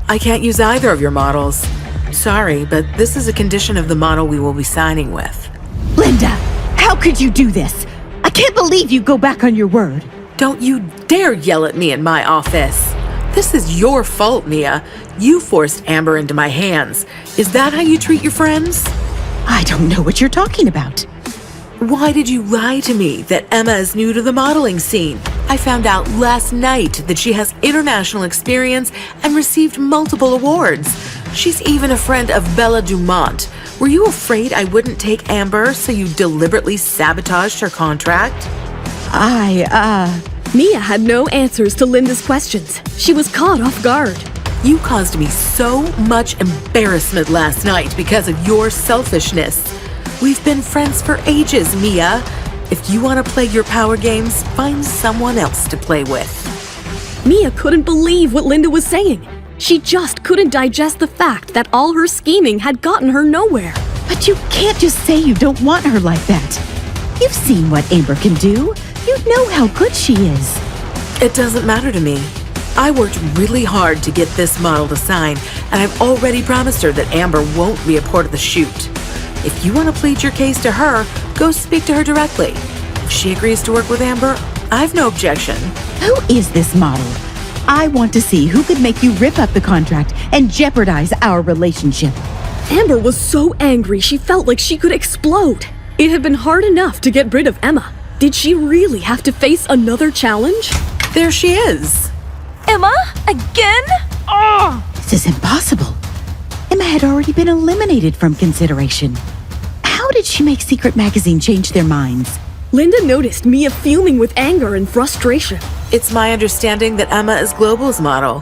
I can't use either of your models. Sorry, but this is a condition of the model we will be signing with. Linda, how could you do this? I can't believe you go back on your word. Don't you dare yell at me in my office. This is your fault, Mia. You forced Amber into my hands. Is that how you treat your friends? I don't know what you're talking about. Why did you lie to me that Emma is new to the modeling scene? I found out last night that she has international experience and received multiple awards. She's even a friend of Bella Dumont. Were you afraid I wouldn't take Amber, so you deliberately sabotaged her contract? Mia had no answers to Linda's questions. She was caught off guard. You caused me so much embarrassment last night because of your selfishness. We've been friends for ages, Mia. If you want to play your power games, find someone else to play with. Mia couldn't believe what Linda was saying. She just couldn't digest the fact that all her scheming had gotten her nowhere. But you can't just say you don't want her like that. You've seen what Amber can do. You know how good she is. It doesn't matter to me. I worked really hard to get this model to sign, and I've already promised her that Amber won't be a part of the shoot. If you want to plead your case to her, go speak to her directly. If she agrees to work with Amber, I've no objection. Who is this model? I want to see who could make you rip up the contract and jeopardize our relationship. Amber was so angry she felt like she could explode. It had been hard enough to get rid of Emma. Did she really have to face another challenge? There she is. Emma? Again? Oh! This is impossible. Emma had already been eliminated from consideration. How did she make Secret Magazine change their minds? Linda noticed Mia fuming with anger and frustration. It's my understanding that Emma is Global's model.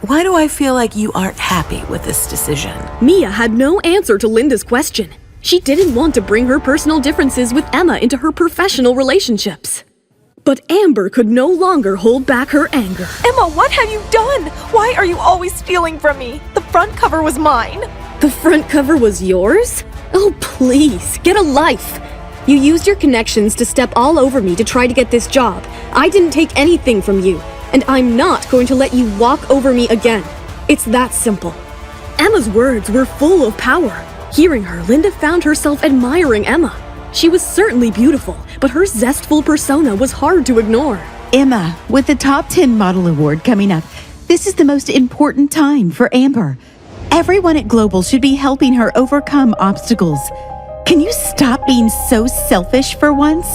Why do I feel like you aren't happy with this decision? Mia had no answer to Linda's question. She didn't want to bring her personal differences with Emma into her professional relationships. But Amber could no longer hold back her anger. Emma, what have you done? Why are you always stealing from me? The front cover was mine. The front cover was yours? Oh, please, get a life. You used your connections to step all over me to try to get this job. I didn't take anything from you, and I'm not going to let you walk over me again. It's that simple. Emma's words were full of power. Hearing her, Linda found herself admiring Emma. She was certainly beautiful, but her zestful persona was hard to ignore. Emma, with the Top 10 Model Award coming up, this is the most important time for Amber. Everyone at Global should be helping her overcome obstacles. Can you stop being so selfish for once?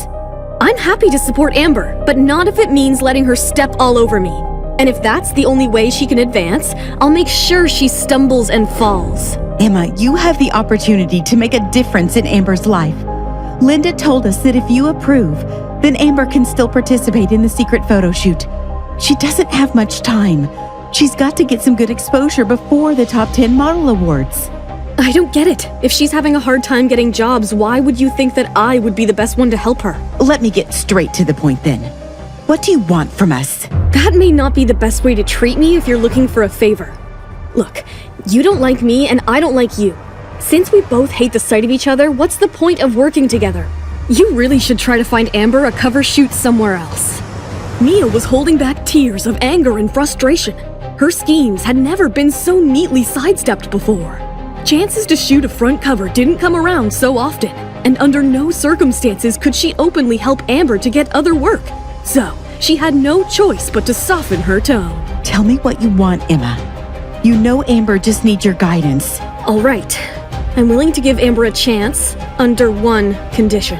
I'm happy to support Amber, but not if it means letting her step all over me. And if that's the only way she can advance, I'll make sure she stumbles and falls. Emma, you have the opportunity to make a difference in Amber's life. Linda told us that if you approve, then Amber can still participate in the secret photo shoot. She doesn't have much time. She's got to get some good exposure before the Top 10 Model Awards. I don't get it. If she's having a hard time getting jobs, why would you think that I would be the best one to help her? Let me get straight to the point then. What do you want from us? That may not be the best way to treat me if you're looking for a favor. Look, you don't like me and I don't like you. Since we both hate the sight of each other, what's the point of working together? You really should try to find Amber a cover shoot somewhere else. Mia was holding back tears of anger and frustration. Her schemes had never been so neatly sidestepped before. Chances to shoot a front cover didn't come around so often, and under no circumstances could she openly help Amber to get other work. So, she had no choice but to soften her tone. Tell me what you want, Emma. You know Amber just needs your guidance. All right. I'm willing to give Amber a chance under one condition.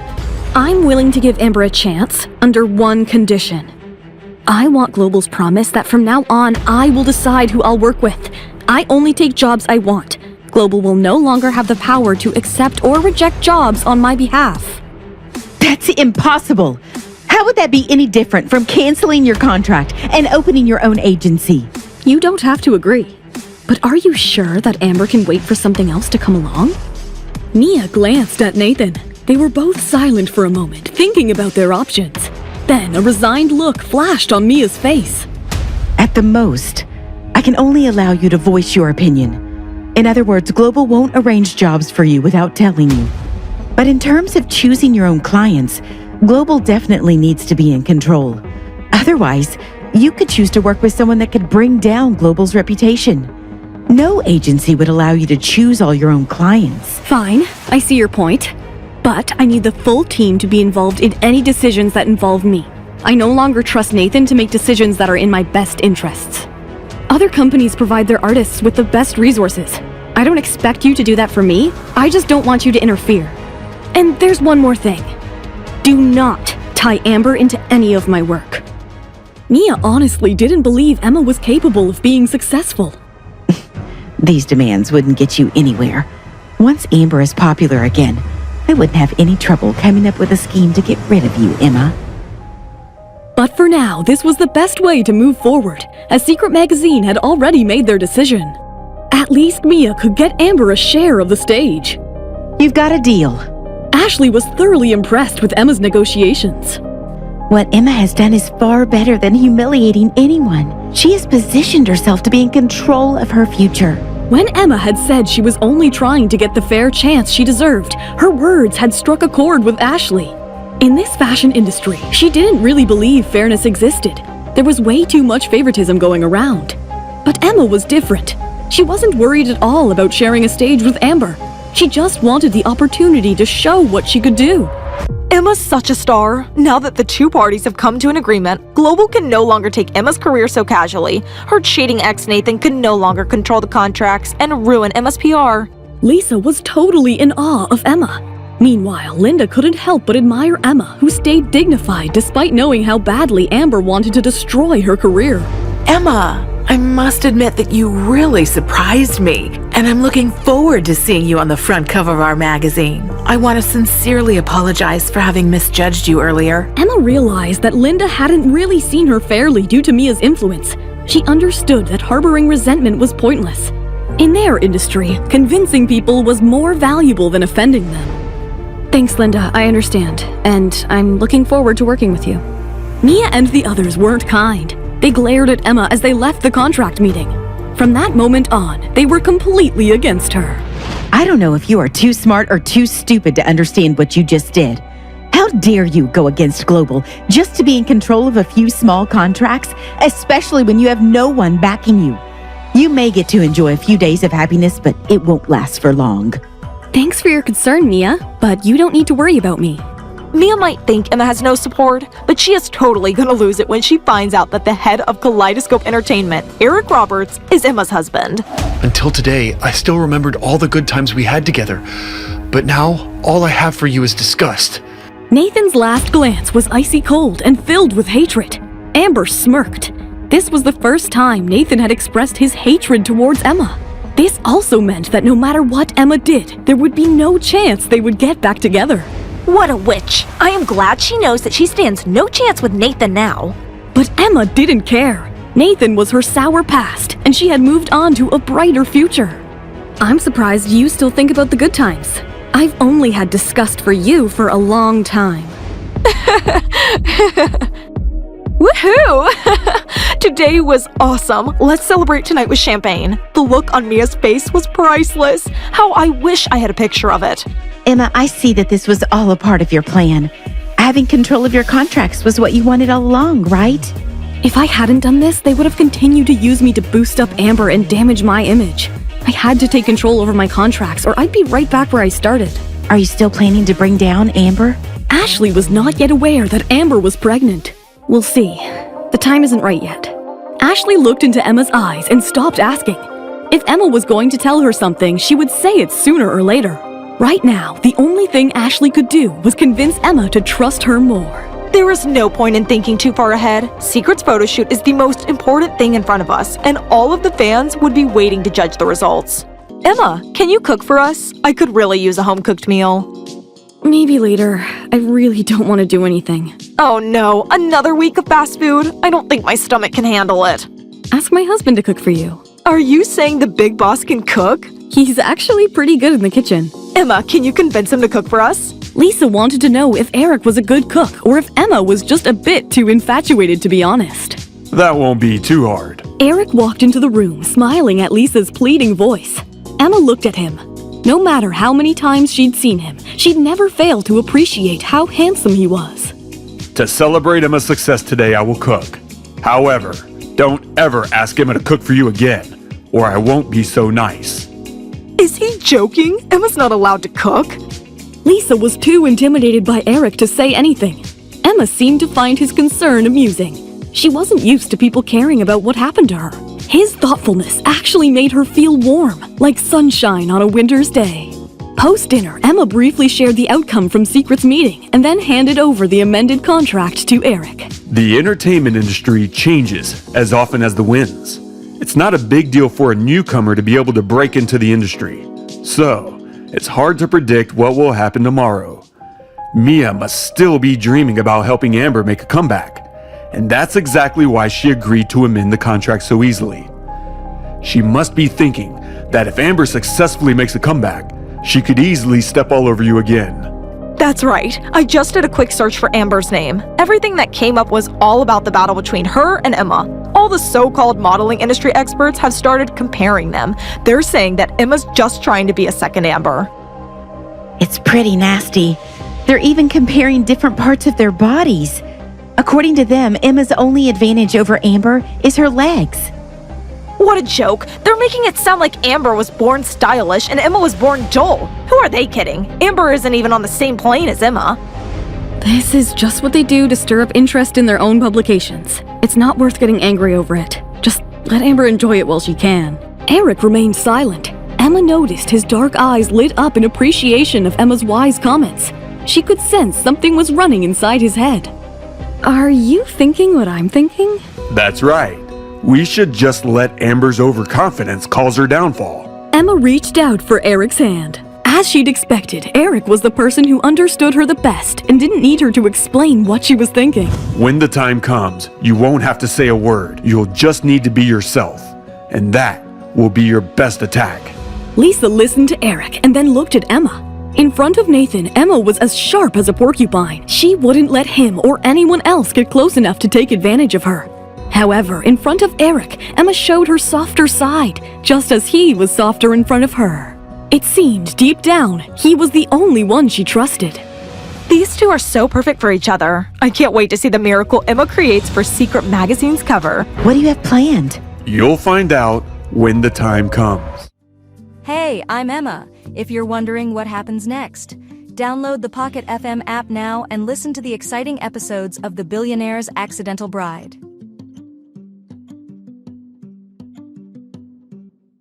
I'm willing to give Amber a chance under one condition. I want Global's promise that from now on, I will decide who I'll work with. I only take jobs I want. Global will no longer have the power to accept or reject jobs on my behalf. That's impossible. How would that be any different from canceling your contract and opening your own agency? You don't have to agree. But are you sure that Amber can wait for something else to come along? Mia glanced at Nathan. They were both silent for a moment, thinking about their options. Then a resigned look flashed on Mia's face. At the most, I can only allow you to voice your opinion. In other words, Global won't arrange jobs for you without telling you. But in terms of choosing your own clients, Global definitely needs to be in control. Otherwise, you could choose to work with someone that could bring down Global's reputation. No agency would allow you to choose all your own clients. Fine, I see your point. But I need the full team to be involved in any decisions that involve me. I no longer trust Nathan to make decisions that are in my best interests. Other companies provide their artists with the best resources. I don't expect you to do that for me. I just don't want you to interfere. And there's one more thing. Do not tie Amber into any of my work. Mia honestly didn't believe Emma was capable of being successful. These demands wouldn't get you anywhere. Once Amber is popular again, I wouldn't have any trouble coming up with a scheme to get rid of you, Emma. But for now, this was the best way to move forward, as Secret Magazine had already made their decision. At least Mia could get Amber a share of the stage. You've got a deal. Ashley was thoroughly impressed with Emma's negotiations. What Emma has done is far better than humiliating anyone. She has positioned herself to be in control of her future. When Emma had said she was only trying to get the fair chance she deserved, her words had struck a chord with Ashley. In this fashion industry, she didn't really believe fairness existed. There was way too much favoritism going around. But Emma was different. She wasn't worried at all about sharing a stage with Amber. She just wanted the opportunity to show what she could do. Emma's such a star. Now that the two parties have come to an agreement, Global can no longer take Emma's career so casually. Her cheating ex Nathan can no longer control the contracts and ruin Emma's PR. Lisa was totally in awe of Emma. Meanwhile, Linda couldn't help but admire Emma, who stayed dignified despite knowing how badly Amber wanted to destroy her career. Emma, I must admit that you really surprised me, and I'm looking forward to seeing you on the front cover of our magazine. I want to sincerely apologize for having misjudged you earlier. Emma realized that Linda hadn't really seen her fairly due to Mia's influence. She understood that harboring resentment was pointless. In their industry, convincing people was more valuable than offending them. Thanks, Linda, I understand, and I'm looking forward to working with you. Mia and the others weren't kind. They glared at Emma as they left the contract meeting. From that moment on, they were completely against her. I don't know if you are too smart or too stupid to understand what you just did. How dare you go against Global just to be in control of a few small contracts, especially when you have no one backing you. You may get to enjoy a few days of happiness, but it won't last for long. Thanks for your concern, Mia, but you don't need to worry about me. Mia might think Emma has no support, but she is totally gonna lose it when she finds out that the head of Kaleidoscope Entertainment, Eric Roberts, is Emma's husband. Until today, I still remembered all the good times we had together. But now, all I have for you is disgust. Nathan's last glance was icy cold and filled with hatred. Amber smirked. This was the first time Nathan had expressed his hatred towards Emma. This also meant that no matter what Emma did, there would be no chance they would get back together. What a witch! I am glad she knows that she stands no chance with Nathan now. But Emma didn't care. Nathan was her sour past, and she had moved on to a brighter future. I'm surprised you still think about the good times. I've only had disgust for you for a long time. Woohoo! Today was awesome. Let's celebrate tonight with champagne. The look on Mia's face was priceless. How I wish I had a picture of it. Emma, I see that this was all a part of your plan. Having control of your contracts was what you wanted all along, right? If I hadn't done this, they would have continued to use me to boost up Amber and damage my image. I had to take control over my contracts, or I'd be right back where I started. Are you still planning to bring down Amber? Ashley was not yet aware that Amber was pregnant. We'll see. The time isn't right yet. Ashley looked into Emma's eyes and stopped asking. If Emma was going to tell her something, she would say it sooner or later. Right now, the only thing Ashley could do was convince Emma to trust her more. There is no point in thinking too far ahead. Secret's photo shoot is the most important thing in front of us, and all of the fans would be waiting to judge the results. Emma, can you cook for us? I could really use a home-cooked meal. Maybe later. I really don't want to do anything. Oh no, another week of fast food? I don't think my stomach can handle it. Ask my husband to cook for you. Are you saying the big boss can cook? He's actually pretty good in the kitchen. Emma, can you convince him to cook for us? Lisa wanted to know if Eric was a good cook or if Emma was just a bit too infatuated, to be honest. That won't be too hard. Eric walked into the room, smiling at Lisa's pleading voice. Emma looked at him. No matter how many times she'd seen him, she'd never failed to appreciate how handsome he was. To celebrate Emma's success today, I will cook. However, don't ever ask Emma to cook for you again, or I won't be so nice. Is he joking? Emma's not allowed to cook. Lisa was too intimidated by Eric to say anything. Emma seemed to find his concern amusing. She wasn't used to people caring about what happened to her. His thoughtfulness actually made her feel warm, like sunshine on a winter's day. Post-dinner, Emma briefly shared the outcome from Secret's meeting and then handed over the amended contract to Eric. The entertainment industry changes as often as the winds. It's not a big deal for a newcomer to be able to break into the industry. So, it's hard to predict what will happen tomorrow. Mia must still be dreaming about helping Amber make a comeback, and that's exactly why she agreed to amend the contract so easily. She must be thinking that if Amber successfully makes a comeback, she could easily step all over you again. That's right. I just did a quick search for Amber's name. Everything that came up was all about the battle between her and Emma. All the so-called modeling industry experts have started comparing them. They're saying that Emma's just trying to be a second Amber. It's pretty nasty. They're even comparing different parts of their bodies. According to them, Emma's only advantage over Amber is her legs. What a joke. They're making it sound like Amber was born stylish and Emma was born dull. Who are they kidding? Amber isn't even on the same plane as Emma. This is just what they do to stir up interest in their own publications. It's not worth getting angry over it. Just let Amber enjoy it while she can. Eric remained silent. Emma noticed his dark eyes lit up in appreciation of Emma's wise comments. She could sense something was running inside his head. Are you thinking what I'm thinking? That's right. We should just let Amber's overconfidence cause her downfall. Emma reached out for Eric's hand. As she'd expected, Eric was the person who understood her the best and didn't need her to explain what she was thinking. When the time comes, you won't have to say a word. You'll just need to be yourself. And that will be your best attack. Lisa listened to Eric and then looked at Emma. In front of Nathan, Emma was as sharp as a porcupine. She wouldn't let him or anyone else get close enough to take advantage of her. However, in front of Eric, Emma showed her softer side, just as he was softer in front of her. It seemed, deep down, he was the only one she trusted. These two are so perfect for each other. I can't wait to see the miracle Emma creates for Secret Magazine's cover. What do you have planned? You'll find out when the time comes. Hey, I'm Emma. If you're wondering what happens next, download the Pocket FM app now and listen to the exciting episodes of The Billionaire's Accidental Bride.